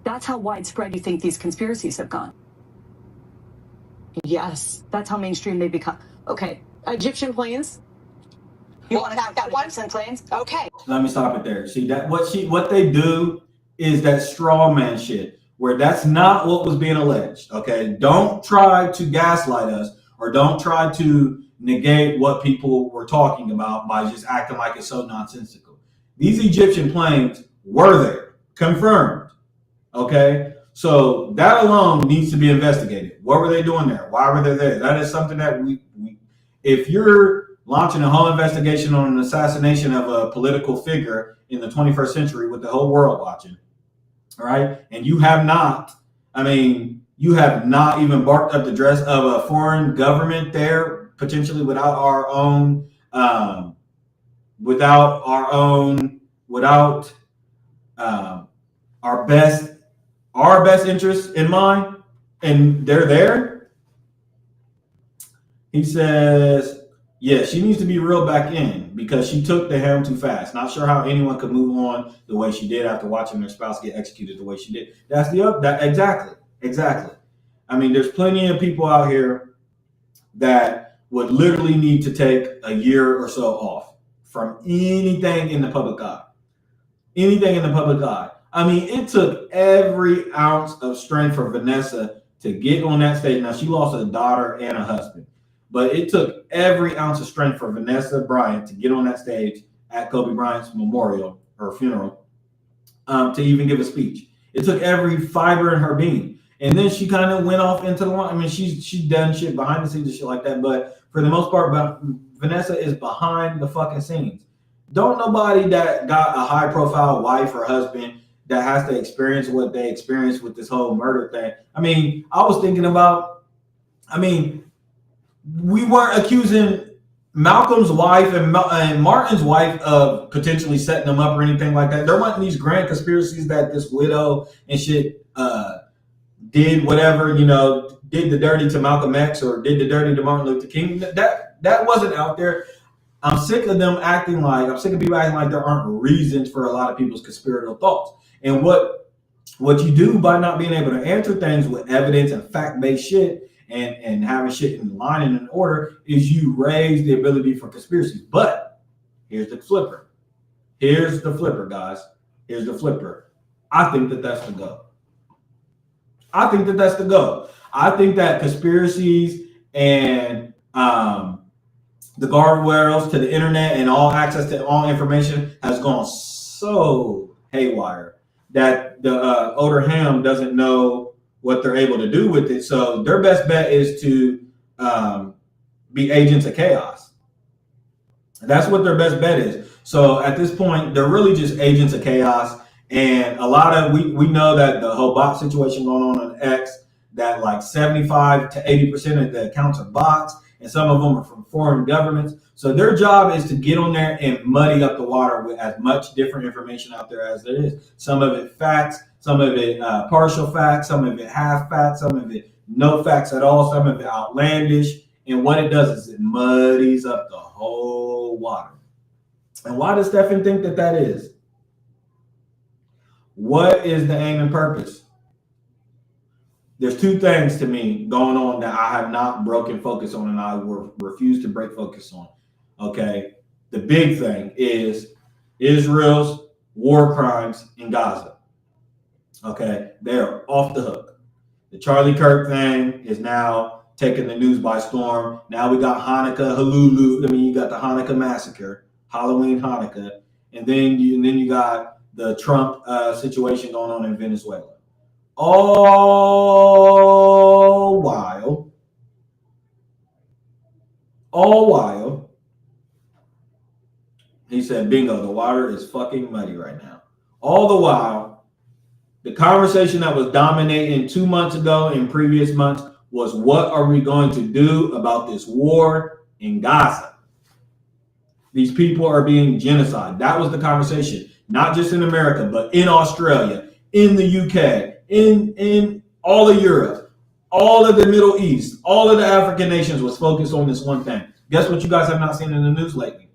that's how widespread you think these conspiracies have gone. Yes, that's how mainstream they become. Okay, Egyptian planes. You want to have that Egyptian planes? Okay. Let me stop it there. See that what they do is that straw man shit, where that's not what was being alleged. Okay, don't try to gaslight us, or don't try to negate what people were talking about by just acting like it's so nonsensical. These Egyptian planes were there, confirmed. Okay, so that alone needs to be investigated. What were they doing there? Why were they there? That is something that we if you're launching a whole investigation on an assassination of a political figure in the 21st century with the whole world watching, all right, and you have not even barked up the dress of a foreign government there, potentially without our best interests in mind, and they're there. He says, yeah, she needs to be reeled back in because she took the helm too fast. Not sure how anyone could move on the way she did after watching their spouse get executed the way she did. Exactly. I mean, there's plenty of people out here that would literally need to take a year or so off from anything in the public eye. I mean, it took every ounce of strength for Vanessa to get on that stage. Now, she lost a daughter and a husband, but it took every ounce of strength for Vanessa Bryant to get on that stage at Kobe Bryant's memorial or funeral to even give a speech. It took every fiber in her being. And then she kind of went off into the line. I mean, she's done shit behind the scenes and shit like that. But for the most part, Vanessa is behind the fucking scenes. Don't nobody that got a high profile wife or husband that has to experience what they experienced with this whole murder thing. I mean, I was thinking about, we weren't accusing Malcolm's wife and Martin's wife of potentially setting them up or anything like that. There weren't these grand conspiracies that this widow and shit did whatever, did the dirty to Malcolm X or did the dirty to Martin Luther King. That wasn't out there. I'm sick of people acting like there aren't reasons for a lot of people's conspiratorial thoughts. And what you do by not being able to answer things with evidence and fact-based shit and having shit in line and in order is you raise the ability for conspiracies. But here's the flipper. Guys. Here's the flipper. I think that's the go. I think that conspiracies and the guardrails to the internet and all access to all information has gone so haywire that the older ham doesn't know what they're able to do with it. So their best bet is to be agents of chaos. That's what their best bet is. So at this point, they're really just agents of chaos. And a lot of, we know that the whole bot situation going on X, that like 75 to 80% of the accounts are bots, and some of them are from foreign governments. So their job is to get on there and muddy up the water with as much different information out there as there is. Some of it facts, some of it partial facts, some of it half facts, some of it no facts at all, some of it outlandish. And what it does is it muddies up the whole water. And why does Stephen think that is? What is the aim and purpose? There's two things to me going on that I have not broken focus on and I will refuse to break focus on. Okay. The big thing is Israel's war crimes in Gaza. Okay. They're off the hook. The Charlie Kirk thing is now taking the news by storm. Now we got Hanukkah, you got the Hanukkah massacre, Halloween Hanukkah. And then you got the Trump situation going on in Venezuela. All while, he said, bingo, the water is fucking muddy right now. All the while, the conversation that was dominating 2 months ago in previous months was, what are we going to do about this war in Gaza? These people are being genocided. That was the conversation, not just in America, but in Australia, in the UK, in all of Europe, all of the Middle East, all of the African nations was focused on this one thing. Guess what you guys have not seen in the news lately?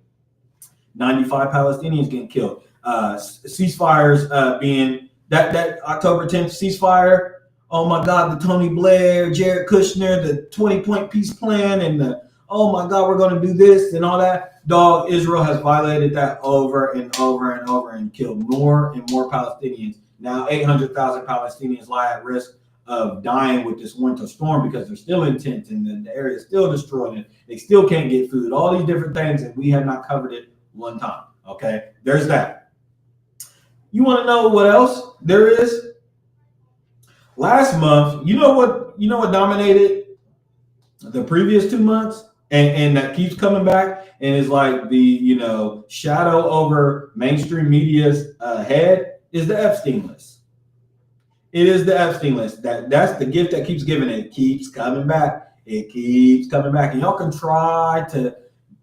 95 Palestinians getting killed. Ceasefires being, that October 10th ceasefire oh my God, the Tony Blair, Jared Kushner, the 20-point peace plan, and the, oh my God, we're going to do this and all that. Dog, Israel has violated that over and over and over and killed more and more Palestinians. Now 800,000 Palestinians lie at risk of dying with this winter storm because they're still in tents and the area is still destroyed and they still can't get food, all these different things, and we have not covered it one time. Okay, there's that. You want to know what else there is? Last month, you know what dominated the previous 2 months and that keeps coming back and is like the shadow over mainstream media's head is the Epstein list. It is the Epstein list. That's the gift that keeps giving. It keeps coming back. It keeps coming back. And y'all can try to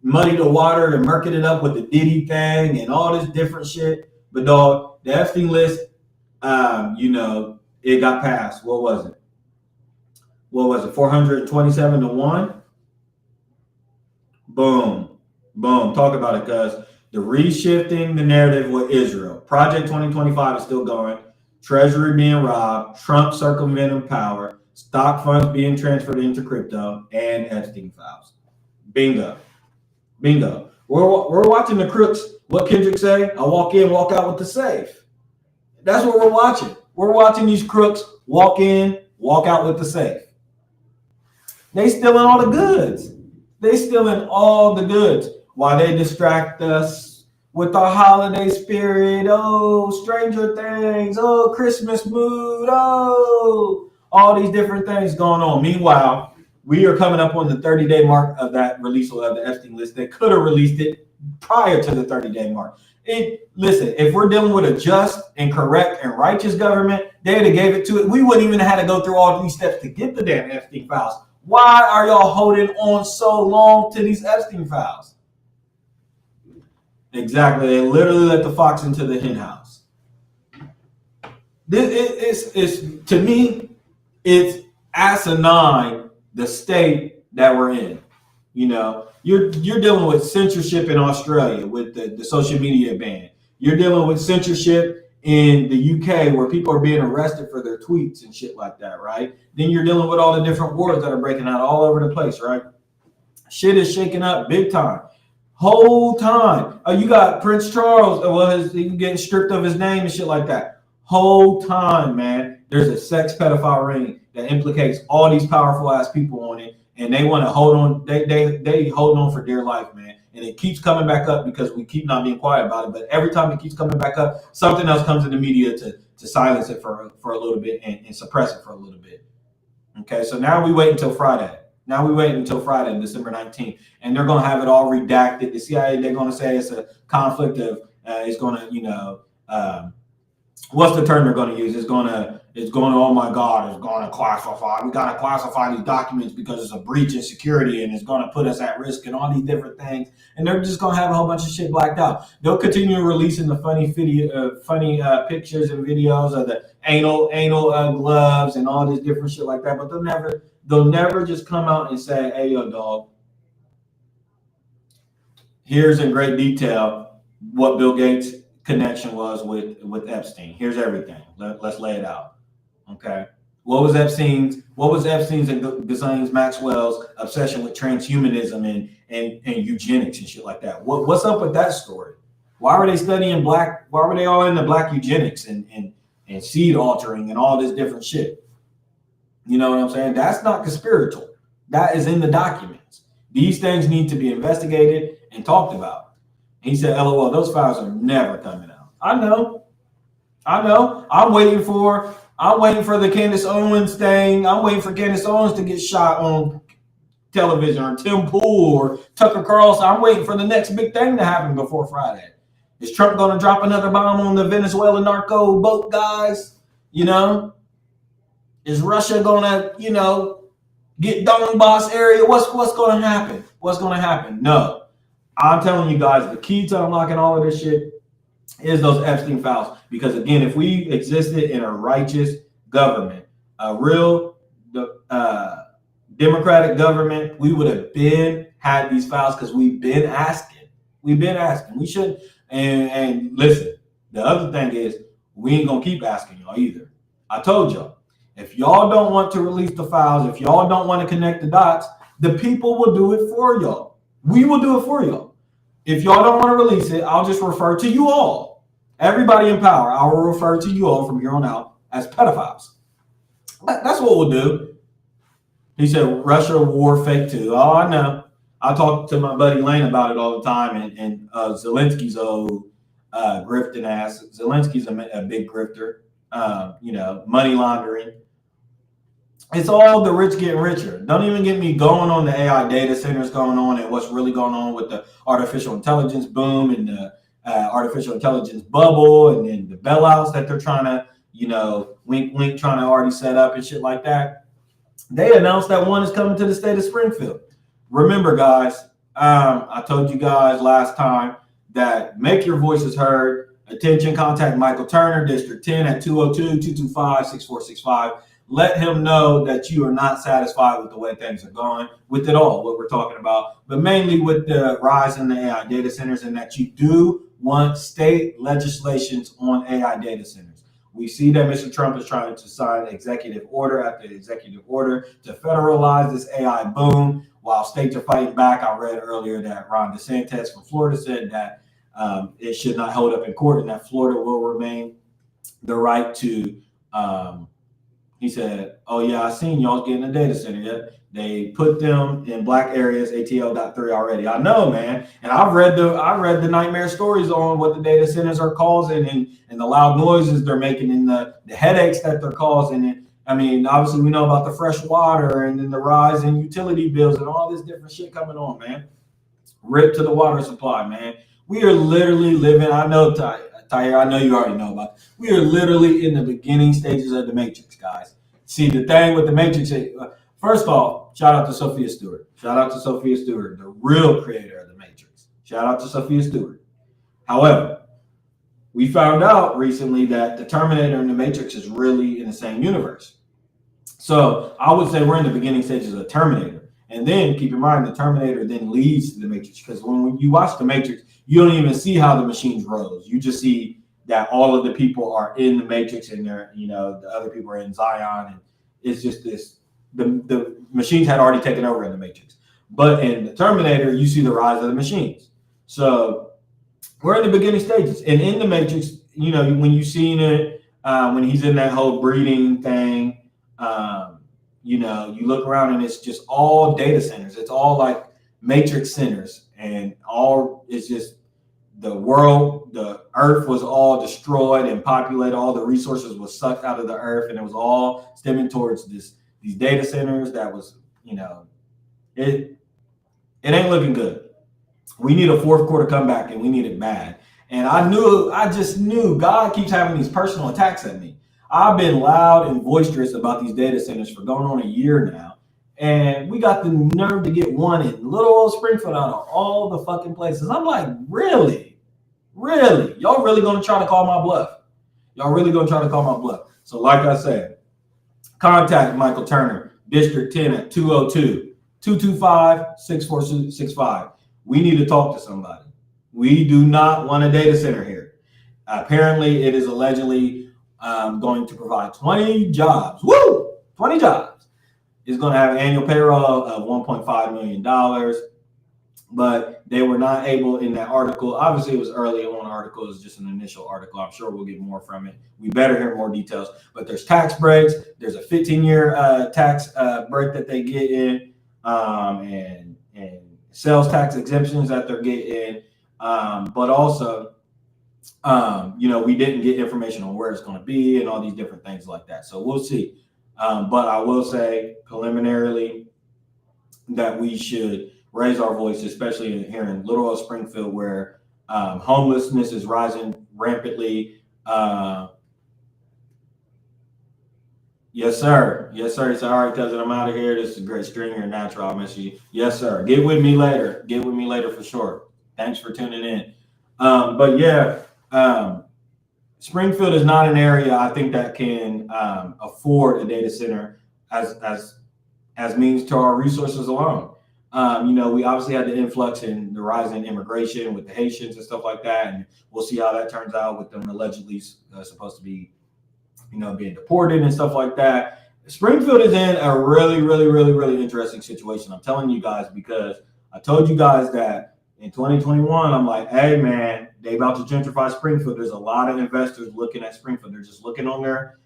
muddy the water and murk it up with the Diddy thing and all this different shit. But dog, the Epstein list, it got passed. What was it? 427-1? Boom. Boom. Talk about it, cuz. The reshifting the narrative with Israel. Project 2025 is still going. Treasury being robbed, Trump circumventing power, stock funds being transferred into crypto, and Epstein files. Bingo. Bingo. We're watching the crooks. What Kendrick say? I walk in, walk out with the safe. That's what we're watching. We're watching these crooks walk in, walk out with the safe. They stealing all the goods. They stealing all the goods while they distract us with our holiday spirit. Oh, Stranger Things. Oh, Christmas mood. Oh, all these different things going on. Meanwhile, we are coming up on the 30-day mark of that release of the Epstein list. They could have released it prior to the 30-day mark. Listen, if we're dealing with a just and correct and righteous government, they'd have gave it to it. We wouldn't even have to go through all these steps to get the damn Epstein files. Why are y'all holding on so long to these Epstein files? Exactly. They literally let the fox into the hen house. To me, it's asinine, the state that we're in. You're dealing with censorship in Australia with the social media ban. You're dealing with censorship in the UK where people are being arrested for their tweets and shit like that, right? Then you're dealing with all the different wars that are breaking out all over the place, right? Shit is shaking up big time. Whole time. You got Prince Charles, he getting stripped of his name and shit like that. Whole time, man, there's a sex pedophile ring that implicates all these powerful ass people on it, and they want to hold on. They hold on for dear life, man. And it keeps coming back up because we keep not being quiet about it. But every time it keeps coming back up, something else comes in the media to silence it for a little bit and suppress it for a little bit. Okay, so now we wait until Friday. December 19th, and they're going to have it all redacted. The CIA, they're going to say it's a conflict of, it's going to, what's the term they're going to use? It's going to, oh my God, it's going to classify. We got to classify these documents because it's a breach in security and it's going to put us at risk and all these different things. And they're just going to have a whole bunch of shit blacked out. They'll continue releasing the funny pictures and videos of the anal gloves and all this different shit like that. But they'll never just come out and say, hey, yo, dog, here's in great detail what Bill Gates' connection was with Epstein. Here's everything. Let's lay it out. Okay. What was Epstein's and Ghislaine Maxwell's obsession with transhumanism and eugenics and shit like that? What's up with that story? Why were they studying why were they all into black eugenics and seed altering and all this different shit? You know what I'm saying? That's not conspiratorial. That is in the documents. These things need to be investigated and talked about. And he said, LOL, those files are never coming out. I know. I'm waiting for the Candace Owens thing. I'm waiting for Candace Owens to get shot on television, or Tim Pool or Tucker Carlson. I'm waiting for the next big thing to happen before Friday. Is Trump going to drop another bomb on the Venezuela narco boat guys? Is Russia going to, get Donbass area? What's going to happen? What's going to happen? No. I'm telling you guys, the key to unlocking all of this shit is those Epstein files. Because again, if we existed in a righteous government, a real democratic government, we would have had these files because we've been asking. We should. And listen, the other thing is we ain't gonna keep asking y'all either. I told y'all, If y'all don't want to release the files, if y'all don't want to connect the dots, the people will do it for y'all. We will do it for y'all. If y'all don't want to release it, I'll just refer to you all. Everybody in power, I will refer to you all from here on out as pedophiles. That's what we'll do. He said, Russia war fake too. Oh, I know. I talk to my buddy Lane about it all the time, and Zelensky's old grifting ass. Zelensky's a big grifter, money laundering. It's all the rich getting richer. Don't even get me going on the AI data centers going on and what's really going on with the artificial intelligence boom and the artificial intelligence bubble and then the bailouts that they're trying to, wink, wink, trying to already set up and shit like that. They announced that one is coming to the state of Springfield. Remember, guys, I told you guys last time that make your voices heard. Attention, contact Michael Turner, District 10 at 202-225-6465. Let him know that you are not satisfied with the way things are going, with it all, what we're talking about, but mainly with the rise in the AI data centers, and that you do want state legislations on AI data centers. We see that Mr. Trump is trying to sign executive order after executive order to federalize this AI boom, while states are fighting back. I read earlier that Ron DeSantis from Florida said that it should not hold up in court and that Florida will remain the right to he said, oh, yeah, I seen y'all getting a data center. Yeah, they put them in black areas, ATL.3 already. I know, man. And I read the nightmare stories on what the data centers are causing and the loud noises they're making and the headaches that they're causing. And I mean, obviously, we know about the fresh water and then the rise in utility bills and all this different shit coming on, man. Rip to the water supply, man. We are literally living, I know, Tyre, I know you already know about it. We are literally in the beginning stages of the Matrix, guys. See, the thing with the Matrix, first off, shout out to Sophia Stewart. Shout out to Sophia Stewart, the real creator of the Matrix. Shout out to Sophia Stewart. However, we found out recently that the Terminator and the Matrix is really in the same universe. So I would say we're in the beginning stages of Terminator. And then keep in mind, the Terminator then leads to the Matrix, because when you watch the Matrix, you don't even see how the machines rose. You just see that all of the people are in the Matrix and they're, the other people are in Zion. And it's just this, the machines had already taken over in the Matrix. But in the Terminator, you see the rise of the machines. So we're in the beginning stages. And in the Matrix, when you've seen it, when he's in that whole breeding thing, you look around and it's just all data centers. It's all like Matrix centers, and all it's just the world, the earth was all destroyed and populated. All the resources was sucked out of the earth, and it was all stemming towards these data centers. That was, it ain't looking good. We need a fourth quarter comeback, and we need it bad. And I just knew God keeps having these personal attacks at me. I've been loud and boisterous about these data centers for going on a year now. And we got the nerve to get one in little old Springfield out of all the fucking places. I'm like, really? Really? Y'all really going to try to call my bluff? Y'all really going to try to call my bluff? So like I said, contact Michael Turner, District 10 at 202-225-6465. We need to talk to somebody. We do not want a data center here. Apparently, it is allegedly going to provide 20 jobs. Woo! 20 jobs. It's going to have an annual payroll of $1.5 million. But they were not able in that article. Obviously, it was early on article. It was just an initial article. I'm sure we'll get more from it. We better hear more details. But there's tax breaks. There's a 15-year tax break that they get in, and sales tax exemptions that they're getting. But also, we didn't get information on where it's going to be and all these different things like that. So we'll see. But I will say preliminarily that we should raise our voice, especially here in Little Old Springfield, where homelessness is rising rampantly. Yes, sir. Yes, sir. He said, all right, cousin, I'm out of here. This is a great string here, natural. I'll mess you. Yes, sir. Get with me later. Get with me later for sure. Thanks for tuning in. But yeah, Springfield is not an area I think that can afford a data center as means to our resources alone. We obviously had the influx and the rise in immigration with the Haitians and stuff like that, and we'll see how that turns out with them allegedly supposed to be being deported and stuff like that. Springfield is in a really, really, really, really interesting situation. I'm telling you guys, because I told you guys that in 2021, I'm like, hey, man, they about to gentrify Springfield. There's a lot of investors looking at Springfield. They're just looking on their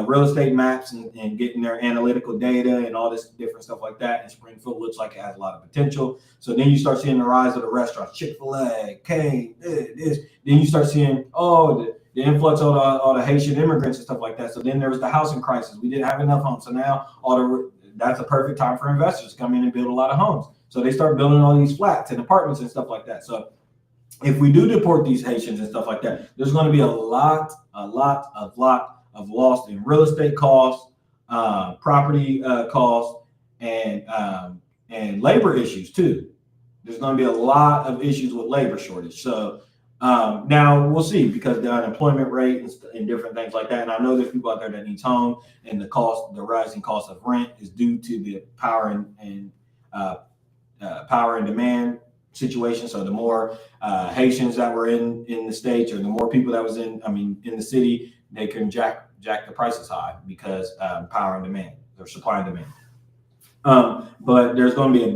real estate maps and getting their analytical data and all this different stuff like that. And Springfield looks like it has a lot of potential. So then you start seeing the rise of the restaurants, Chick-fil-A, Kane, this. Then you start seeing, the influx of all the Haitian immigrants and stuff like that. So then there was the housing crisis. We didn't have enough homes. So now that's a perfect time for investors to come in and build a lot of homes. So they start building all these flats and apartments and stuff like that. So if we do deport these Haitians and stuff like that, there's going to be a lot of loss in real estate costs, property costs, and labor issues too. There's going to be a lot of issues with labor shortage. So now we'll see, because the unemployment rate and different things like that. And I know there's people out there that needs home, and the rising cost of rent is due to the power and demand situation. So the more Haitians that were in the States, or the more people that was in the city, they can jack the prices high because power and demand, or supply and demand. But there's going to be a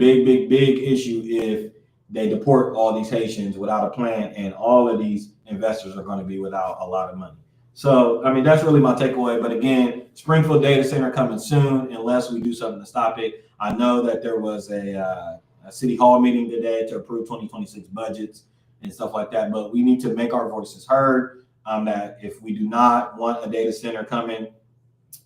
big issue if they deport all these Haitians without a plan, and all of these investors are going to be without a lot of money. So, that's really my takeaway. But again, Springfield data center coming soon, unless we do something to stop it. I know that there was a city hall meeting today to approve 2026 budgets and stuff like that, but we need to make our voices heard, that if we do not want a data center coming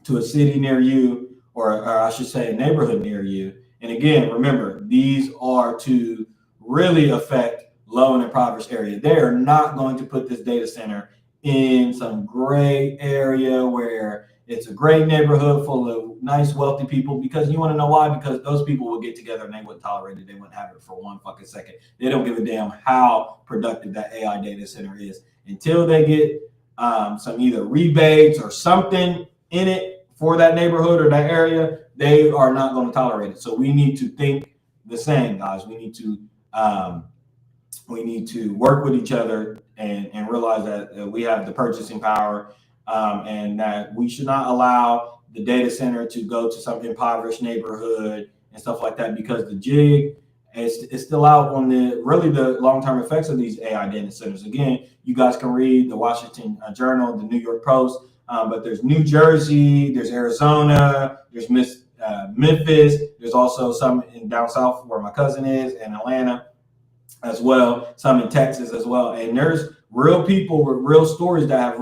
to a city near you, or I should say a neighborhood near you. And again, remember, these are to really affect low and impoverished area. They are not going to put this data center in some gray area where it's a great neighborhood full of nice, wealthy people, because you want to know why? Because those people will get together and they wouldn't tolerate it. They wouldn't have it for one fucking second. They don't give a damn how productive that AI data center is until they get some either rebates or something in it for that neighborhood or that area. They are not going to tolerate it. So we need to think the same, guys. We need to work with each other and realize that we have the purchasing power, and that we should not allow the data center to go to some impoverished neighborhood and stuff like that, because the jig is still out on the long-term effects of these AI data centers. Again, you guys can read the Washington Journal, the New York Post, but there's New Jersey, there's Arizona, there's Memphis, there's also some in down south where my cousin is, and Atlanta as well, some in Texas as well. And there's real people with real stories that have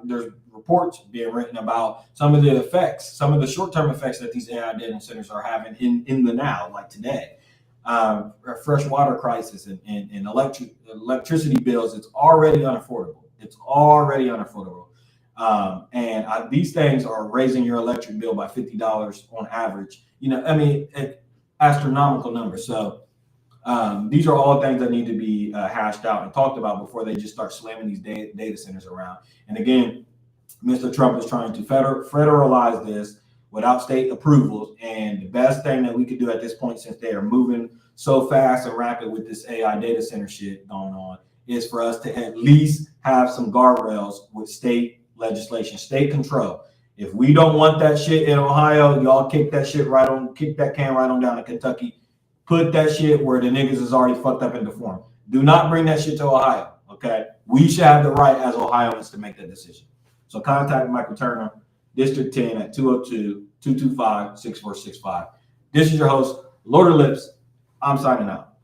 there's reports being written about some of the effects, some of the short-term effects that these AI data centers are having in the now, like today. A fresh water crisis and electricity bills, it's already unaffordable. These things are raising your electric bill by $50 on average. Astronomical numbers. So these are all things that need to be hashed out and talked about before they just start slamming these data centers around. And again, Mr. Trump is trying to federalize this without state approvals. And the best thing that we could do at this point, since they are moving so fast and rapid with this AI data center shit going on, is for us to at least have some guardrails with state legislation, state control. If we don't want that shit in Ohio, y'all kick that can right on down to Kentucky. Put that shit where the niggas is already fucked up and deformed. Do not bring that shit to Ohio, okay? We should have the right as Ohioans to make that decision. So contact Michael Turner, District 10 at 202-225-6465. This is your host, Lord of Lips. I'm signing out.